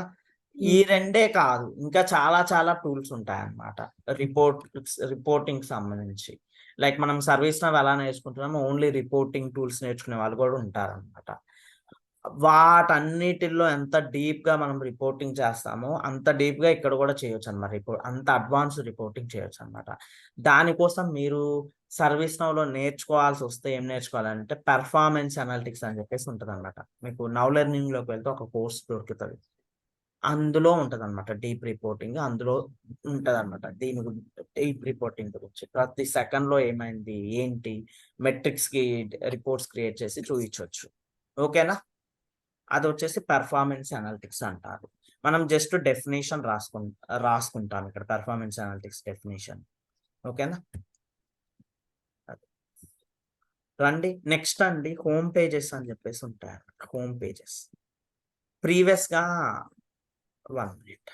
ఈ రెండే కాదు, ఇంకా చాలా టూల్స్ ఉంటాయి అన్నమాట రిపోర్టింగ్ సంబంధించి. లైక్ మనం సర్వీస్ నౌ ఎలా నేర్చుకుంటున్నామో ఓన్లీ రిపోర్టింగ్ టూల్స్ నేర్చుకునే వాళ్ళు కూడా ఉంటారు అనమాట. వాటన్నిటిలో ఎంత డీప్ గా మనం రిపోర్టింగ్ చేస్తామో అంత డీప్ గా ఇక్కడ కూడా చేయొచ్చు అనమాట. అంత అడ్వాన్స్ రిపోర్టింగ్ చేయొచ్చు అనమాట. దానికోసం మీరు సర్వీస్ నౌలో నేర్చుకోవాల్సి వస్తే ఏం నేర్చుకోవాలంటే పెర్ఫార్మెన్స్ అనలిటిక్స్ అని చెప్పేసి ఉంటుంది అనమాట. మీకు నౌ లెర్నింగ్ లోకి వెళ్తే ఒక కోర్స్ దొరుకుతుంది, అందులో ఉంటది అనమాట డీప్ రిపోర్టింగ్. అందులో ఉంటది అనమాట డీప్ రిపోర్టింగ్ గురించి. ప్రతి సెకండ్ లో ఏమైంది ఏంటి మెట్రిక్స్ కి రిపోర్ట్స్ క్రియేట్ చేసి చూపించవచ్చు. ఓకేనా, అది వచ్చేసి పెర్ఫార్మెన్స్ అనలిటిక్స్ అంటారు. మనం జస్ట్ డెఫినేషన్ రాసుకుంటాం ఇక్కడ, పెర్ఫార్మెన్స్ అనలిటిక్స్ డెఫినేషన్. ఓకేనా, రండి నెక్స్ట్ అండి, హోమ్ పేజెస్ అని చెప్పేసి ఉంటాయి. హోమ్ పేజెస్ ప్రీవియస్ గా 1 minute.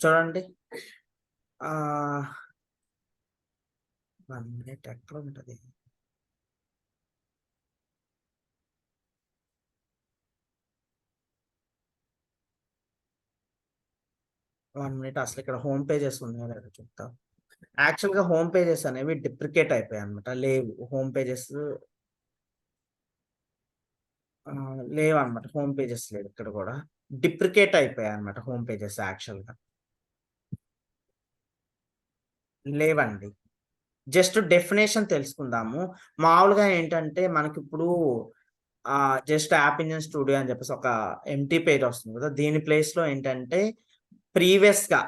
చూడండి, 1 minute ఎక్కడ ఉంటది? అసలు ఇక్కడ హోమ్ పేజెస్ ఉన్నాయో లేదో చెప్తా. యాక్చువల్ గా హోమ్ పేజెస్ అనేవి డిప్రికేట్ అయిపోయాయి అనమాట. లేవు హోమ్ పేజెస్, లేవు అనమాట. హోమ్ పేజెస్ లేవు ఇక్కడ కూడా, డిప్రికేట్ అయిపోయాయి అనమాట హోమ్ పేజెస్. యాక్చువల్ గా లేవండి. జస్ట్ డెఫినేషన్ తెలుసుకుందాము. మామూలుగా ఏంటంటే మనకి ఇప్పుడు జస్ట్ యాప్ ఇంజిన్ స్టూడియో అని చెప్పేసి ఒక ఎంటీ పేజ్ వస్తుంది కదా, దీని ప్లేస్ లో ఏంటంటే ప్రీవియస్ గా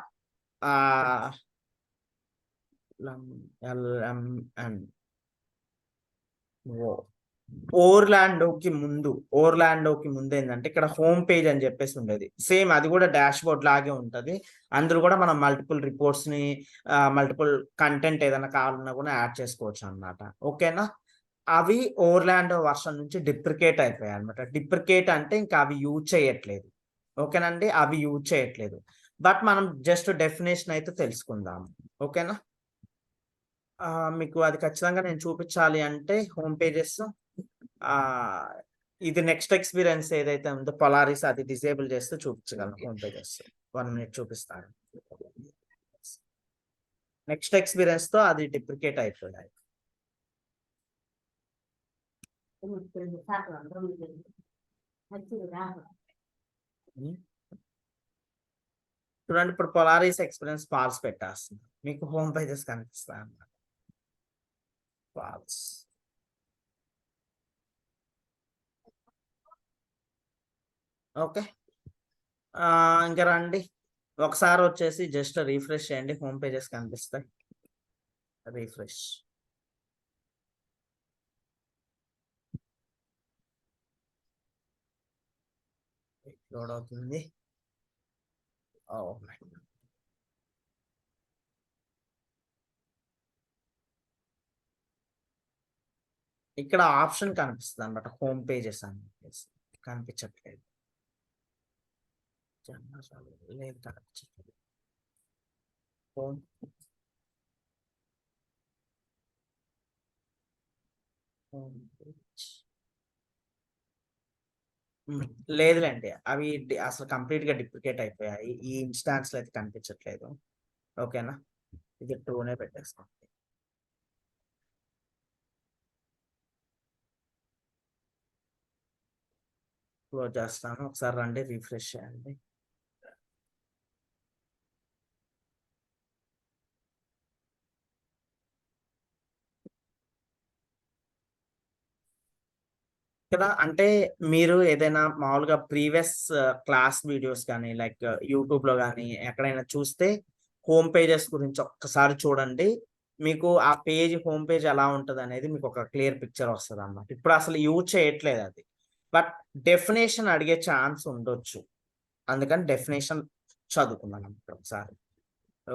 LMN ఓర్లాండోకి ముందు ఏంటంటే ఇక్కడ హోమ్ పేజ్ అని చెప్పేసి ఉండేది. సేమ్ అది కూడా డాష్ బోర్డ్ లాగే ఉంటది. అందులో కూడా మనం మల్టిపుల్ రిపోర్ట్స్ ని, మల్టిపుల్ కంటెంట్ ఏదైనా కావాలన్నా కూడా యాడ్ చేసుకోవచ్చు అన్నమాట. ఓకేనా, అవి ఓర్లాండో వర్షన్ నుంచి డిప్రికేట్ అయిపోయాయి అనమాట. డిప్రికేట్ అంటే ఇంకా అవి యూజ్ చేయట్లేదు. ఓకేనండి, అవి యూజ్ చేయట్లేదు. బట్ మనం జస్ట్ డెఫినేషన్ అయితే తెలుసుకుందాం. ఓకేనా, మీకు అది ఖచ్చితంగా నేను చూపించాలి అంటే హోమ్ పేజెస్, ఇది నెక్స్ట్ ఎక్స్పీరియన్స్ ఏదైతే ఉందో పొలారిస్, అది డిసేబుల్ చేస్తే చూపించగలను హోమ్ పేజెస్. 1 minute చూపిస్తాను. నెక్స్ట్ ఎక్స్పీరియన్స్ తో అది డిప్రికేట్ అయిపోయాయి. చూడండి, ఇప్పుడు పొలారిస్ ఎక్స్పీరియన్స్ ఫాల్స్ పెట్టేస్తుంది, మీకు హోమ్ పేజెస్ కనిపిస్తాయి అన్నమాట. ఫాల్స్. ఓకే, ఇంకా రండి ఒకసారి వచ్చేసి జస్ట్ రీఫ్రెష్ చేయండి, హోమ్ పేజెస్ కనిపిస్తాయి. రీఫ్రెష్. లోడ్ అవుతుంది. ఇక్కడ ఆప్షన్ కనిపిస్తుంది అనమాట, హోమ్ పేజెస్ అని చెప్పేసి. కనిపించట్లేదు, లేదు కనిపించట్లేదు. హోమ్ పేజ్ లేదులేండి, అవి అసలు కంప్లీట్ గా డిప్లికేట్ అయిపోయాయి. ఈ ఇన్స్టాన్స్ లో అయితే కనిపించట్లేదు. ఓకేనా, ఇది ట్రూనే పెట్టేసుకోండి. క్లోజ్ చేస్తాను, ఒకసారి రండి, రిఫ్రెష్ చేయండి. కదా, అంటే మీరు ఏదైనా మామూలుగా ప్రీవియస్ క్లాస్ వీడియోస్ కానీ లైక్ యూట్యూబ్ లో కానీ ఎక్కడైనా చూస్తే హోమ్ పేజెస్ గురించి ఒక్కసారి చూడండి. మీకు ఆ పేజ్, హోమ్ పేజ్ ఎలా ఉంటుంది అనేది మీకు ఒక క్లియర్ పిక్చర్ వస్తుంది అన్నమాట. ఇప్పుడు అసలు యూజ్ చేయట్లేదు అది, బట్ డెఫినేషన్ అడిగే ఛాన్స్ ఉండొచ్చు, అందుకని డెఫినేషన్ చదువుకున్నాను అన్నమాట ఒకసారి.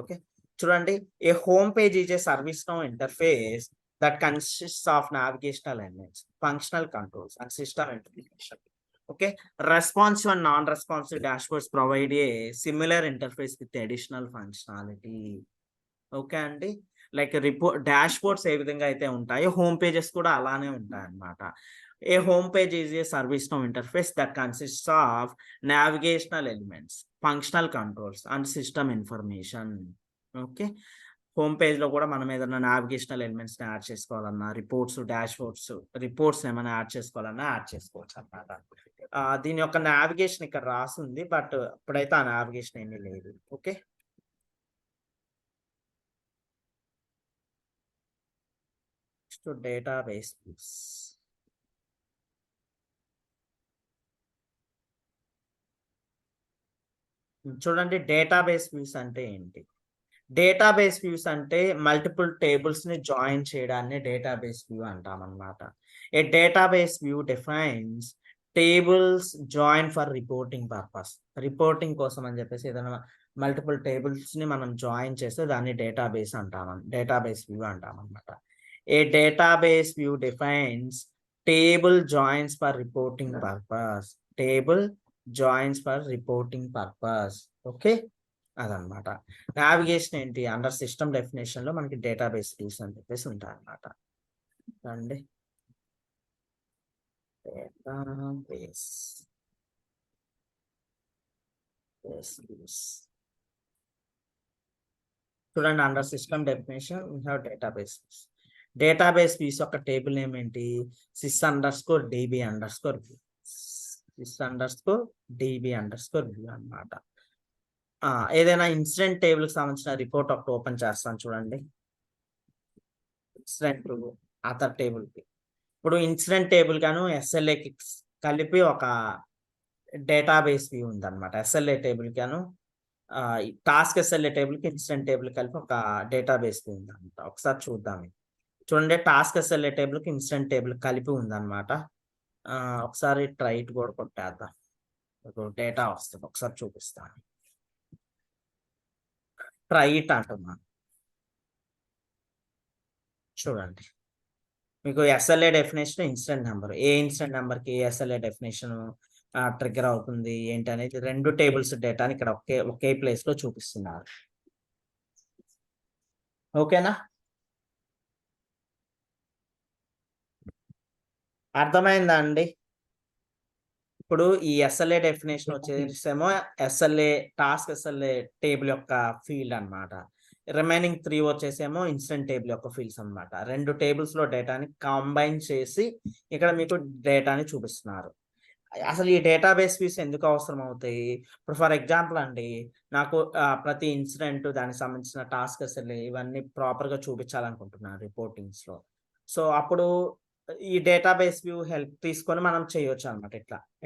ఓకే, చూడండి, a home page is a ServiceNow interface that consists of navigational elements, functional controls, and system integration. Okay, responsive and non-responsive dashboards provide a similar interface with additional functionality. Okay అండి, like report dashboards ఏ విధంగా అయితే ఉంటాయో home pages కూడా అలానే ఉంటాయి అన్నమాట. A home page is a ServiceNow interface that consists of navigational elements, functional controls, and system information. Okay, home page లో కూడా మనం ఏదైనా నావిగేషనల్ ఎలిమెంట్స్ ని యాడ్ చేసుకోవాలన్నా, రిపోర్ట్స్ ఏమైనా యాడ్ చేసుకోవాలన్నా యాడ్ చేసుకోవచ్చు అన్నమాట. దీని యొక్క నావిగేషన్ ఇక్కడ రాసింది, బట్ ఇప్పుడైతే ఆ నావిగేషన్ ఏమీ లేదు. Okay, database views. చూడండి, డేటాబేస్ వ్యూస్ అంటే ఏంటి? డేటాబేస్ వ్యూస్ అంటే మల్టిపుల్ టేబుల్స్ ని జాయిన్ చేయడాన్ని డేటాబేస్ వ్యూ అంటాం అన్నమాట. A database view defines tables join for reporting purpose. Reporting కోసం అని చెప్పేసి ఏదైనా మల్టిపుల్ టేబుల్స్ ని మనం జాయిన్ చేస్తే దాన్ని డేటాబేస్ వ్యూ అంటాం అన్నమాట. A database view defines table joins for reporting purpose. Okay, అదనమాట. నావిగేషన్ ఏంటి? అండర్ సిస్టమ్ డెఫినేషన్ లో మనకి డేటాబేస్ వ్యూస్ అని చెప్పేసి ఉంటాయి అన్నమాట. అండి, డేటాబేస్ వ్యూస్ చూడండి, under system definition we have database views. Database views యొక్క టేబుల్ నేమ్ ఏంటి? sys_db_view అన్నమాట. ఏదైనా ఇన్సిడెంట్ టేబుల్ కి సంబంధించిన రిపోర్ట్ ఒకటి ఓపెన్ చేస్తాను చూడండి. ఇన్సిడెంట్ అదర్ టేబుల్ కి, ఇప్పుడు ఇన్సిడెంట్ టేబుల్ గాను SLA కి కలిపి ఒక డేటాబేస్ వ్యూ ఉంది అనమాట. SLA టేబుల్ గాను టాస్క్ SLA టేబుల్ కి ఇన్సిడెంట్ టేబుల్ కలిపి ఒక డేటాబేస్ వ్యూ ఉంది అనమాట. ఒకసారి చూద్దాం. చూడండి, టాస్క్ SLA టేబుల్ కి ఇన్సిడెంట్ టేబుల్ కలిపి ఉంది అనమాట. ఒకసారి ట్రైట్ కూడా కొట్టేద్దాం, డేటా వస్తుంది, ఒకసారి చూపిస్తాను. ట్రైట్ అంటున్నాను, చూడండి, మీకు SLA డెఫినేషన్, ఇన్సిడెంట్ నెంబర్, ఏ ఇన్సిడెంట్ నెంబర్ కి SLA డెఫినేషన్ ట్రిగ్గర్ అవుతుంది ఏంటి అనేది రెండు టేబుల్స్ డేటాని ఇక్కడ ఒకే ప్లేస్ లో చూపిస్తున్నారు. ఓకేనా, అర్థమైందా అండి? ఇప్పుడు ఈ SLA డెఫినేషన్ వచ్చేసేమో టాస్క్ SLA టేబుల్ యొక్క ఫీల్డ్ అన్నమాట. రిమైనింగ్ 3 వచ్చేసేమో ఇన్సిడెంట్ టేబుల్ యొక్క ఫీల్డ్స్ అన్నమాట. రెండు టేబుల్స్ లో డేటాని కంబైన్ చేసి ఇక్కడ మీకు డేటాని చూపిస్తున్నారు. అసలు ఈ డేటాబేస్ వ్యూస్ ఎందుకు అవసరం అవుతాయి? ఇప్పుడు ఫర్ ఎగ్జాంపుల్ అండి, నాకు ప్రతి ఇన్సిడెంట్, దానికి సంబంధించిన టాస్క్ SLA ఇవన్నీ ప్రాపర్ గా చూపించాలనుకుంటున్నాను రిపోర్టింగ్స్ లో. సో అప్పుడు ఈ డేటాబేస్ వ్యూ హెల్ప్ తీసుకొని మనం చేయొచ్చు అనమాట.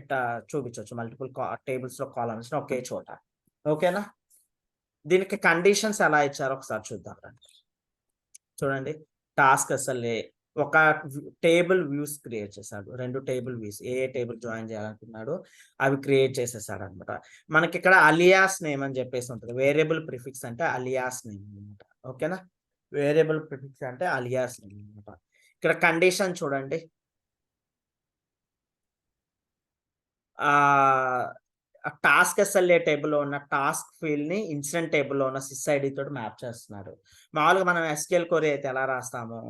ఇట్లా చూపించవచ్చు మల్టిపుల్ టేబుల్స్ లో కాలమ్స్ ఒకే చోట. ఓకేనా, దీనికి కండిషన్స్ ఎలా ఇచ్చారో ఒకసారి చూద్దాం రండి. చూడండి, టాస్క్ SLA ఒక టేబుల్ వ్యూస్ క్రియేట్ చేశాడు. 2 టేబుల్ వ్యూస్ ఏ టేబుల్ జాయిన్ చేయాలనుకున్నాడో అవి క్రియేట్ చేసేసాడు అనమాట. మనకి ఇక్కడ అలియాస్ నేమ్ అని చెప్పేసి ఉంటుంది. వేరియబుల్ ప్రిఫిక్స్ అంటే అలియాస్ నేమ్ అనమాట. ఓకేనా, వేరియబుల్ ప్రిఫిక్స్ అంటే అలియాస్ నేమ్ అనమాట. ఇక్కడ కండిషన్ చూడండి, టాస్క్ ఎస్ఎల్ఏ టేబుల్లో ఉన్న టాస్క్ ఫీల్డ్ ని ఇన్సిడెంట్ టేబుల్లో ఉన్న సిస్ ఐడి తోటి మ్యాప్ చేస్తున్నాడు. మామూలుగా మనం ఎస్క్యూఎల్ క్వరీ అయితే ఎలా రాస్తాము,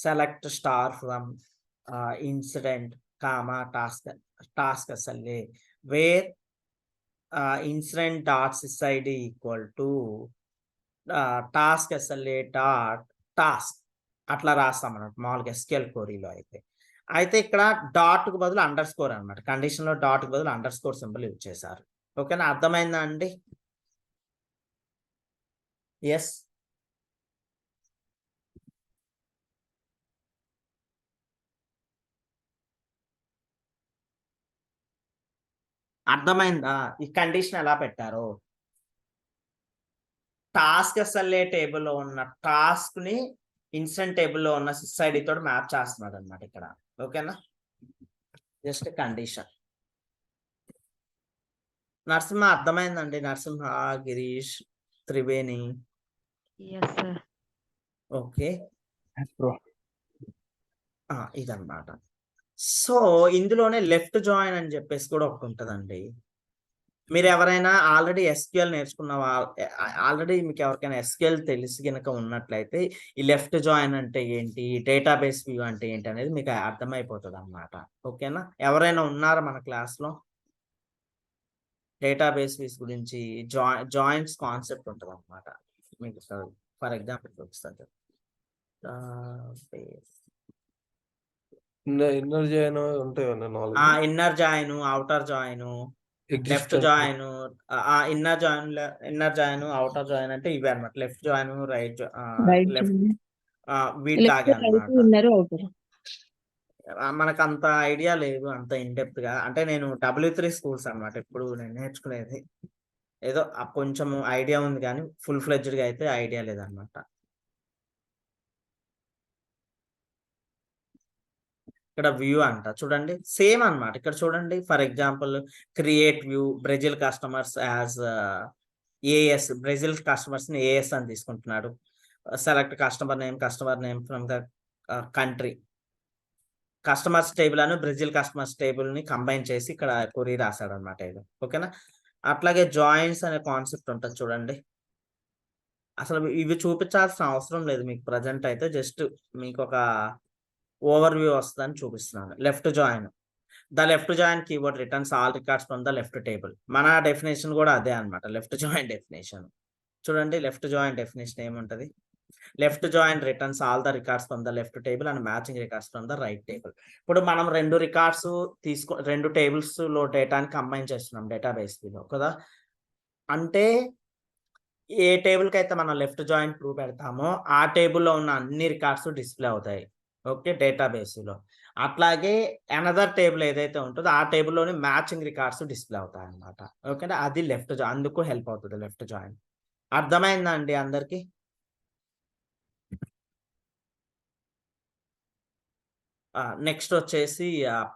select star from incident comma task SLA where incident dot sys ID equal to task SLA dot task అట్లా రాస్తాం అన్నమాట మామూలుగా ఎస్క్యూఎల్ క్వరీలో అయితే. అయితే ఇక్కడ డాట్ కు బదులు అండర్ స్కోర్ అనమాట. కండిషన్ లో డాట్ కు బదులు అండర్ స్కోర్ సింబల్ యూజ్ చేశారు. ఓకేనా, అర్థమైందా అండి? ఎస్, అర్థమైందా ఈ కండిషన్ ఎలా పెట్టారో? టాస్క్ ఎస్ఎల్ఏ టేబుల్లో ఉన్న టాస్క్ ని ఇన్స్టెంట్ టేబుల్లో ఉన్న సిస్ ఐడి తోటి మ్యాప్ చేస్తున్నాడు అనమాట ఇక్కడ. ఓకేనా, జస్ట్ కండిషన్. నరసింహ అర్థమైందండి? Narasimha, Girish, Triveni. Yes sir. Okay, bro. ఇదన్నమాట. సో ఇందులోనే లెఫ్ట్ జాయిన్ అని చెప్పేసి కూడా ఒకటి ఉంటుందండి. మీరు ఎవరైనా ఆల్రెడీ ఎస్క్యూఎల్ నేర్చుకున్న ఆల్రెడీ మీకు ఎవరికైనా ఎస్క్యూఎల్ తెలిసి కనుక ఉన్నట్లయితే ఈ లెఫ్ట్ జాయిన్ అంటే ఏంటి, డేటాబేస్ వ్యూ అంటే ఏంటి అనేది మీకు అర్థమైపోతుంది అన్నమాట. ఓకేనా, ఎవరైనా ఉన్నారా మన క్లాస్లో? డేటాబేస్ వ్యూస్ గురించి జాయింట్స్ కాన్సెప్ట్ ఉంటుంది అన్నమాట మీకు. ఫర్ ఎగ్జాంపుల్ చూపిస్తాను. ఇన్నర్ జాయిన్ ఉంటాయి inner join, outer join, left join, inner join, outer join అంటే ఇవి అనమాట. లెఫ్ట్ జాయిన్, రైట్, లెఫ్ట్ వీటిలాగే అనమాట. మనకు అంత ఐడియా లేదు అంత ఇన్ డెప్త్ గా. అంటే నేను W3 స్కూల్స్ అనమాట ఇప్పుడు నేను నేర్చుకునేది. ఏదో కొంచెం ఐడియా ఉంది కానీ ఫుల్ ఫ్లెడ్జ్డ్ గా అయితే ఐడియా లేదనమాట. ఇక్కడ వ్యూ అంట చూడండి, సేమ్ అన్నమాట. ఇక్కడ చూడండి, for example create view Brazil customers as AS, Brazil customers ని ఏఎస్ అని తీసుకుంటున్నాడు. Select customer name from the country. Customers table అని బ్రెజిల్ కస్టమర్స్ టేబుల్ ని కంబైన్ చేసి ఇక్కడ కొరీ రాశాడు అనమాట ఇది. ఓకేనా, అట్లాగే జాయిన్స్ అనే కాన్సెప్ట్ ఉంటుంది చూడండి. అసలు ఇవి చూపించాల్సిన అవసరం లేదు మీకు ప్రజెంట్ అయితే, జస్ట్ మీకు ఒక ఓవర్ వ్యూ వస్తుందని చూపిస్తున్నాను. Left join, the left join keyword returns all records from the left table. మన డెఫినేషన్ కూడా అదే అనమాట లెఫ్ట్ జాయిన్ డెఫినేషన్. చూడండి లెఫ్ట్ జాయిన్ డెఫినేషన్ ఏముంటది, left join returns all the records from the left table and matching records from the right table. ఇప్పుడు మనం 2 records రెండు tables లో డేటాని కంబైన్ చేస్తున్నాం డేటాబేస్ లో కదా. అంటే ఏ టేబుల్ కి అయితే మనం లెఫ్ట్ జాయిన్ ట్రూ పెడతామో ఆ టేబుల్లో ఉన్న అన్ని రికార్డ్స్ డిస్ప్లే అవుతాయి. ఓకే, డేటాబేస్ లో. అట్లాగే అనదర్ టేబుల్ ఏదైతే ఉంటుందో ఆ టేబుల్లోని మ్యాచింగ్ రికార్డ్స్ డిస్ప్లే అవుతాయి అనమాట. ఓకేనా, అది లెఫ్ట్ జాయిన్, అందుకు హెల్ప్ అవుతుంది లెఫ్ట్ జాయిన్. అర్థమైందా అండి అందరికి? నెక్స్ట్ వచ్చేసి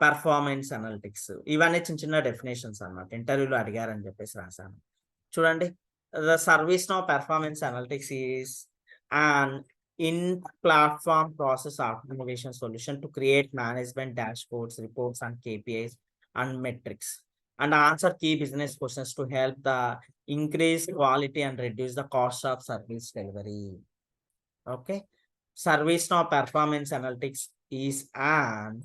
పెర్ఫార్మెన్స్ అనలిటిక్స్. ఇవన్నీ చిన్న చిన్న డెఫినేషన్స్ అనమాట, ఇంటర్వ్యూలో అడిగారని చెప్పేసి రాశాను. చూడండి, the service now performance analytics is and in platform process optimization solution to create management dashboards, reports and KPIs and metrics and answer key business questions to help the increase quality and reduce the cost of service delivery. Okay, ServiceNow performance analytics is an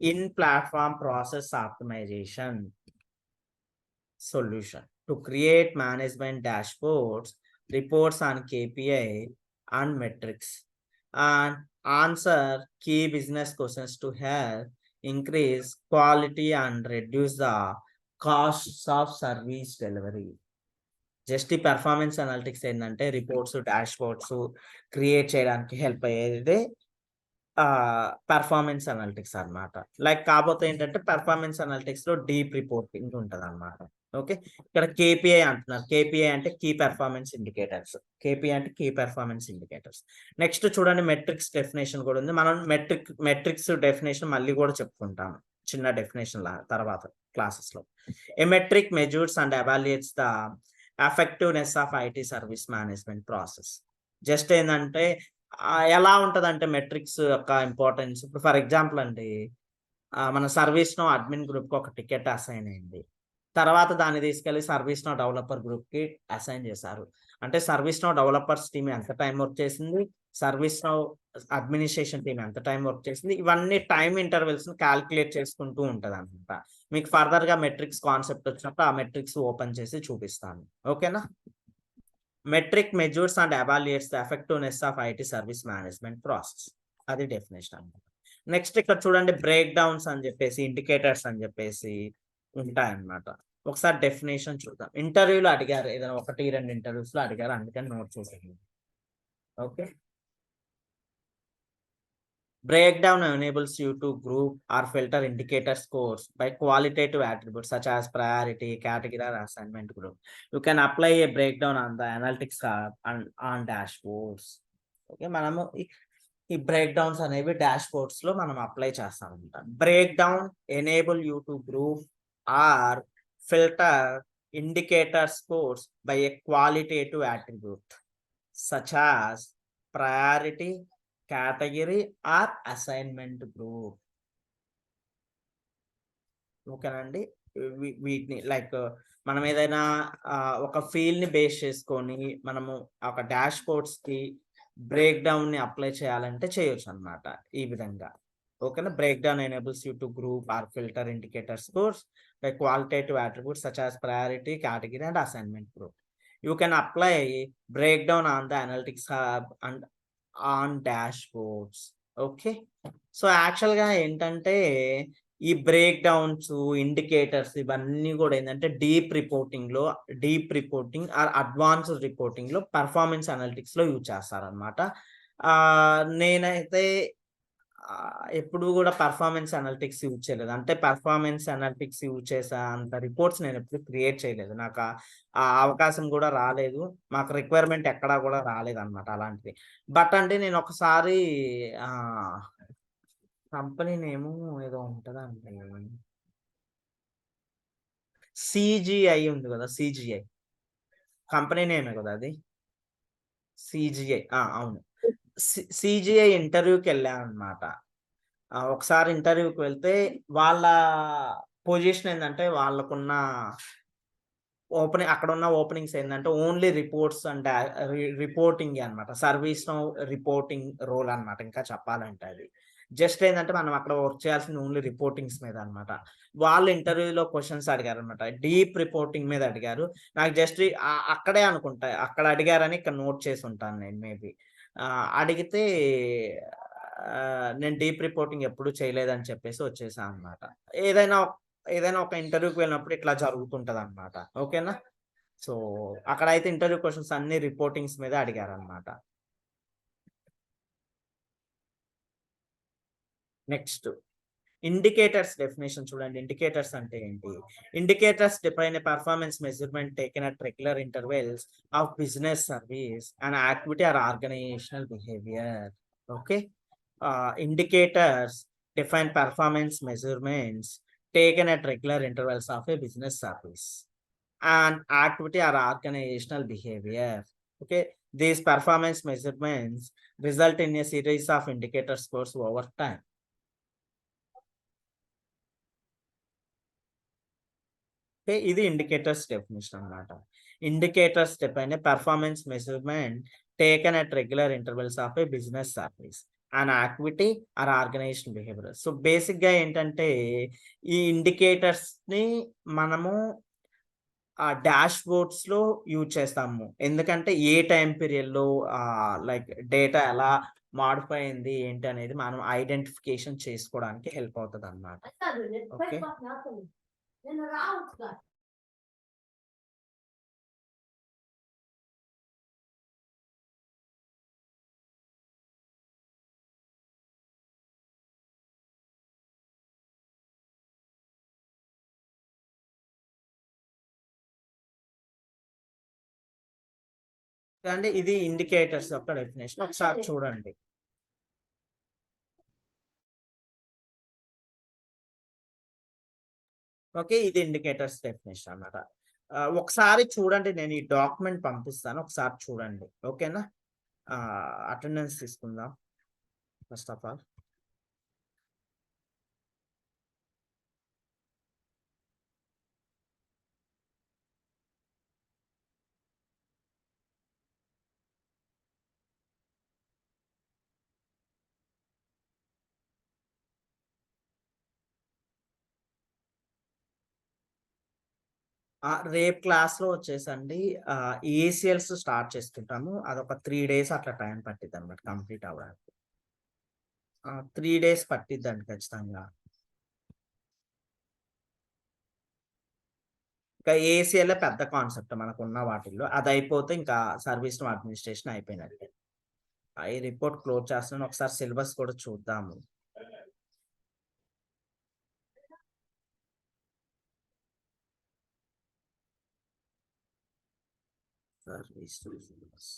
in platform process optimization solution to create management dashboards, reports on KPI and metrics and answer key business questions to help increase quality and reduce the costs of service delivery. Just ఈ performance analytics ఏంటంటే reports, dash boards create చేయడానికి help అయ్యేది performance analytics అన్నమాట. Like కాకపోతే ఏంటంటే performance analytics లో deep reporting ఉంటుంది అనమాట. ఓకే, ఇక్కడ కేపీఐ అంటున్నారు. కేపీఐ అంటే కీ పెర్ఫార్మెన్స్ ఇండికేటర్స్. కేపీఐ అంటే కీ పెర్ఫార్మెన్స్ ఇండికేటర్స్. నెక్స్ట్ చూడండి, మెట్రిక్స్ డెఫినేషన్ కూడా ఉంది. మనం మెట్రిక్స్ డెఫినేషన్ మళ్ళీ కూడా చెప్పుకుంటాము, చిన్న డెఫినేషన్ తర్వాత క్లాసెస్ లో. A metric measures and evaluates the effectiveness of IT service management process. Just ఏంటంటే ఎలా ఉంటదంటే మెట్రిక్స్ యొక్క ఇంపార్టెన్స్. ఇప్పుడు ఫర్ ఎగ్జాంపుల్ అండి, మన సర్వీస్ నో అడ్మిన్ గ్రూప్ కి ఒక టికెట్ అసైన్ అయింది. తర్వాత దాన్ని తీసుకెళ్లి సర్వీస్ నో డెవలపర్ గ్రూప్ కి అసైన్ చేశారు. అంటే సర్వీస్ నో డెవలపర్స్ టీమ్ ఎంత టైం వర్క్ చేసింది, సర్వీస్ నో అడ్మినిస్ట్రేషన్ టీమ్ ఎంత టైం వర్క్ చేసింది, ఇవన్నీ టైం ఇంటర్వెల్స్ ని క్యాల్కులేట్ చేసుకుంటూ ఉంటది అనమాట. మీకు ఫర్దర్ గా మెట్రిక్స్ కాన్సెప్ట్ వచ్చినప్పుడు ఆ మెట్రిక్స్ ఓపెన్ చేసి చూపిస్తాను. ఓకేనా? Metric measures and evaluates the effectiveness of IT service management process. అది డెఫినేషన్ అనమాట. నెక్స్ట్ ఇక్కడ చూడండి, బ్రేక్ డౌన్స్ అని చెప్పేసి, ఇండికేటర్స్ అని చెప్పేసి ఉంటాయన్నమాట. ఒకసారి డెఫినేషన్ చూద్దాం. ఇంటర్వ్యూలో అడిగారు, ఏదైనా 1-2 ఇంటర్వ్యూస్ లో అడిగారు, అందుకని నోట్ చేసేది. Okay, breakdown enables you to group or filter indicator scores by qualitative attributes such as priority, category, or assignment group. You can apply a breakdown on the analytics hub and on dashboards. Okay, మనము ఈ breakdowns అనేవి dashboards లో మనం apply చేస్తాం అనమాట. Breakdown enable you to group or filter indicator scores by a qualitative attribute such as priority, category, or assignment group. ఓకేనండి, వీటిని like మనం ఏదైనా ఒక ఫీల్డ్ ని బేస్ చేసుకొని మనము ఒక డాష్ బోర్డ్స్ కి బ్రేక్ డౌన్ ని అప్లై చేయాలంటే చేయొచ్చు అనమాట ఈ విధంగా. ఓకేనా? Breakdown enables you to group or filter indicator scores by qualitative attributes such as priority, category, and assignment group. You can apply breakdown on the analytics hub and on dashboards. Okay, so actual గా ఏంటంటే ఈ breakdowns, indicators ఇవన్నీ కూడా ఏంటంటే deep reporting or advanced reporting లో performance analytics లో use చేస్తారనమాట. నేనైతే ఎప్పుడు కూడా పర్ఫార్మెన్స్ అనలిటిక్స్ యూజ్ చేయలేదు. అంటే పర్ఫార్మెన్స్ అనలిటిక్స్ యూజ్ చేసే అంత రిపోర్ట్స్ నేను ఎప్పుడు క్రియేట్ చేయలేదు. నాకు ఆ అవకాశం కూడా రాలేదు, మాకు రిక్వైర్మెంట్ ఎక్కడా కూడా రాలేదు అనమాట అలాంటిది. బట్ అంటే నేను ఒకసారి కంపెనీ నేము ఏదో ఉంటదండి, సిజిఐ ఉంది కదా, సిజిఐ కంపెనీ నేమే కదా అది, సిజిఐ. అవును, సిజిఐ ఇంటర్వ్యూకి వెళ్ళాను అనమాట. ఒకసారి ఇంటర్వ్యూకి వెళ్తే వాళ్ళ పొజిషన్ ఏంటంటే వాళ్ళకున్న అక్కడ ఉన్న ఓపెనింగ్స్ ఏంటంటే ఓన్లీ రిపోర్ట్స్ అండ్ రిపోర్టింగ్ అనమాట. సర్వీస్ రిపోర్టింగ్ రోల్ అనమాట. ఇంకా చెప్పాలంటే అది జస్ట్ ఏంటంటే మనం అక్కడ వర్క్ చేయాల్సింది ఓన్లీ రిపోర్టింగ్స్ మీద అనమాట. వాళ్ళు ఇంటర్వ్యూలో క్వశ్చన్స్ అడిగారు అనమాట, డీప్ రిపోర్టింగ్ మీద అడిగారు. నాకు జస్ట్ అక్కడే అనుకుంటా, అక్కడ అడిగారని ఇక్కడ నోట్ చేసి ఉంటాను నేను మేబీ. అడిగితే నేను డీప్ రిపోర్టింగ్ ఎప్పుడు చేయలేదని చెప్పేసి వచ్చేసాను అనమాట. ఏదైనా ఒక ఇంటర్వ్యూకి వెళ్ళినప్పుడు ఇట్లా జరుగుతుంటది అనమాట. ఓకేనా? సో అక్కడ అయితే ఇంటర్వ్యూ క్వశ్చన్స్ అన్ని రిపోర్టింగ్స్ మీద అడిగారు అనమాట. నెక్స్ట్ ఇండికేటర్స్ డెఫినేషన్ చూడండి. ఇండికేటర్స్ అంటే ఏంటి? Indicators define a performance measurement taken at regular intervals of business, service, and activity or organizational behaviour. Okay, indicators define performance measurements taken at regular intervals of a business, service, and activity or organizational behavior. Okay, these performance measurements result in a series of indicator scores over time. Okay, ఇది indicators definition అన్నమాట. Indicators define a performance measurement taken at regular intervals of a business, service, an activity or organization behavior. So basic గా ఏంటంటే ఈ indicators ని మనము ఆ dash boards లో use చేస్తాము. ఎందుకంటే ఏ టైం పీరియడ్ లో లైక్ డేటా ఎలా మాడిఫై అయింది ఏంటి అనేది మనం ఐడెంటిఫికేషన్ చేసుకోవడానికి హెల్ప్ అవుతుంది అన్నమాట. ఓకే. అంటే ఇది ఇండికేటర్స్ యొక్క డెఫినేషన్ ఒకసారి చూడండి. ఓకే, ఇది ఇండికేటర్స్ డెఫినేషన్ అన్నమాట. ఒకసారి చూడండి, నేను ఈ డాక్యుమెంట్ పంపిస్తాను, ఒకసారి చూడండి. ఓకేనా? అటెండెన్స్ తీసుకుందాం ఫస్ట్ ఆఫ్ ఆల్. రేపు క్లాస్లో వచ్చేసండి ఏసీఎల్స్ స్టార్ట్ చేసుకుంటాము. అదొక 3 days అట్లా టైం పట్టిద్ది అనమాట కంప్లీట్ అవ్వడానికి. 3 days పట్టిద్దండి ఖచ్చితంగా. ఇంకా ఏసీఎల్ పెద్ద కాన్సెప్ట్ మనకు ఉన్న వాటిల్లో, అది అయిపోతే ఇంకా సర్వీస్ అడ్మినిస్ట్రేషన్ అయిపోయినట్టే. ఈ రిపోర్ట్ క్లోజ్ చేస్తున్నాను. ఒకసారి సిలబస్ కూడా చూద్దాము. సర్వీస్ సిలబస్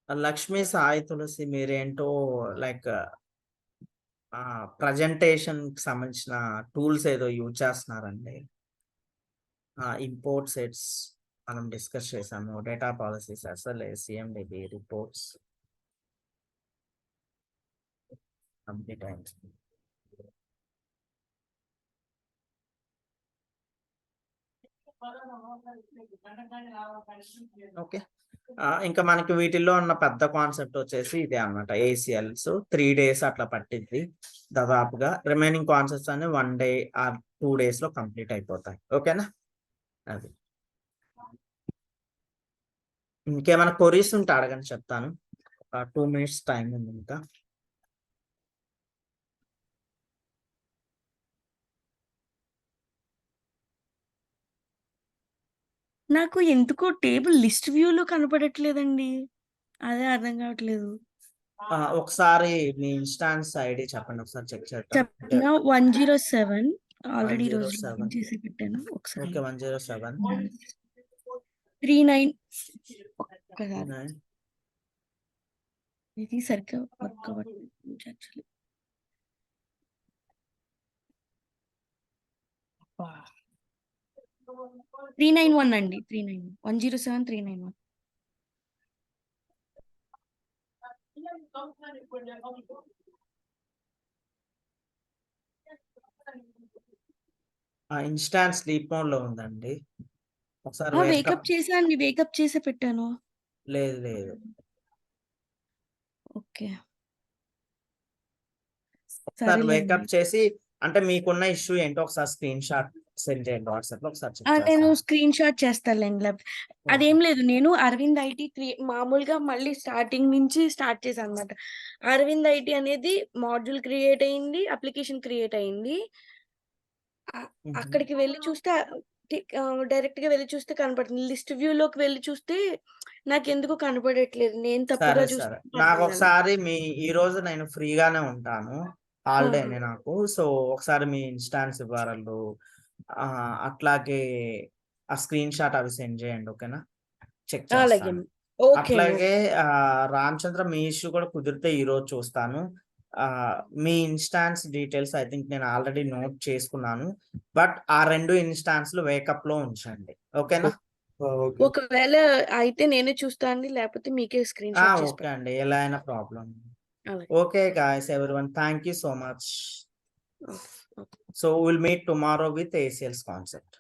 లక్ష్మీ సాయి తులసి, మీరేంటో లైక్ ప్రజెంటేషన్ సంబంధించిన టూల్స్ ఏదో యూజ్ చేస్తున్నారండి. ఇంపోర్ట్ సెట్స్ మనం డిస్కస్ చేసాము, డేటా పాలసీస్, అసలు సిఎండిబి రిపోర్ట్స్ కంప్లీట్ అయింది. ఓకే, ఇంకా మనకి వీటిల్లో ఉన్న పెద్ద కాన్సెప్ట్ వచ్చేసి ఇదే అన్నమాట. ఏసీఎల్స్ 3 days అట్లా పట్టింది దాదాపుగా. రిమైనింగ్ కాన్సెప్ట్స్ అన్ని 1 day ఆర్ 2 days లో కంప్లీట్ అయిపోతాయి. ఓకేనా? అది ఇంకేమైనా కొరీస్ ఉంటే అడగని చెప్తాను. 2 minutes టైం ఉంది ఇంకా. నాకు ఎందుకో టేబుల్ లిస్ట్ వ్యూలో కనపడట్లేదండి. అదే అర్థం కావట్లేదు. ఒకసారి మీ ఇన్స్టాన్స్ ఐడి చెప్పండి, ఒకసారి చెక్ చేద్దాం. చెప్పిన 107 ఆల్రెడీ ఈ రోజు 107. లాగిన్ చేసి పెట్టాను. ఒకసారి ఓకే, 107 39 ఒక్కసారి ఇది సరిగ్గా వర్క్ అవ్వట్లేదు యాక్చువల్లీ. అబ్బా. 391 అండి. 391 107 391. ఇన్స్టాన్స్ స్లీప్ మోడ్ లో ఉందండి. ఒకసారి వేకప్ చేశాను, వేకప్ చేసే పెట్టాను. లేదు లేదు, ఓకే ఒకసారి వేకప్ చేసి, అంటే మీకున్న ఇష్యూ ఏంటో ఒకసారి స్క్రీన్ షాట్ సెండ్ చేయండి వాట్సాప్ లో, ఒకసారి చెక్ నేను చేస్తాను. స్క్రీన్ షాట్ చేస్తానులేండి. అదేం లేదు, నేను అరవింద్ ఐటీ మామూలుగా మళ్ళీ స్టార్టింగ్ నుంచి స్టార్ట్ చేశాను అనమాట. అరవింద్ ఐటీ అనేది మాడ్యూల్ క్రియేట్ అయింది, అప్లికేషన్ క్రియేట్ అయింది. అక్కడికి వెళ్ళి చూస్తే డైరెక్ట్ గా వెళ్ళి చూస్తే కనపడుతుంది. లిస్ట్ వ్యూ లోకి వెళ్ళి చూస్తే నాకు ఎందుకు కనపడట్లేదు. నేను తప్పుగా సరే, నాకు ఒకసారి ఈ రోజు నేను ఫ్రీగానే ఉంటాను, హాలిడేనే నాకు. సో ఒకసారి మీ ఇన్స్టాన్స్ వివరాలు అట్లాగే ఆ స్క్రీన్ షాట్ అవి సెండ్ చేయండి. ఓకేనా? చెక్ చేస్తాను. అట్లాగే రామచంద్ర, మీ ఇష్యూ కూడా కుదిరితే ఈ రోజు చూస్తాను. మీ ఇన్స్టాన్స్ డీటెయిల్స్ ఐ థింక్ నేను ఆల్రెడీ నోట్ చేసుకున్నాను, బట్ ఆ 2 ఇన్స్టాన్స్ వేకప్ లో ఉంచండి. ఓకేనా? ఒకవేళ అయితే నేనే చూస్తాను, లేకపోతే మీకే స్క్రీన్ షాట్ ఓకే అండి, ఎలా అయినా problem. Okay guys, everyone, thank you so much. So we'll meet tomorrow with ACL's concept.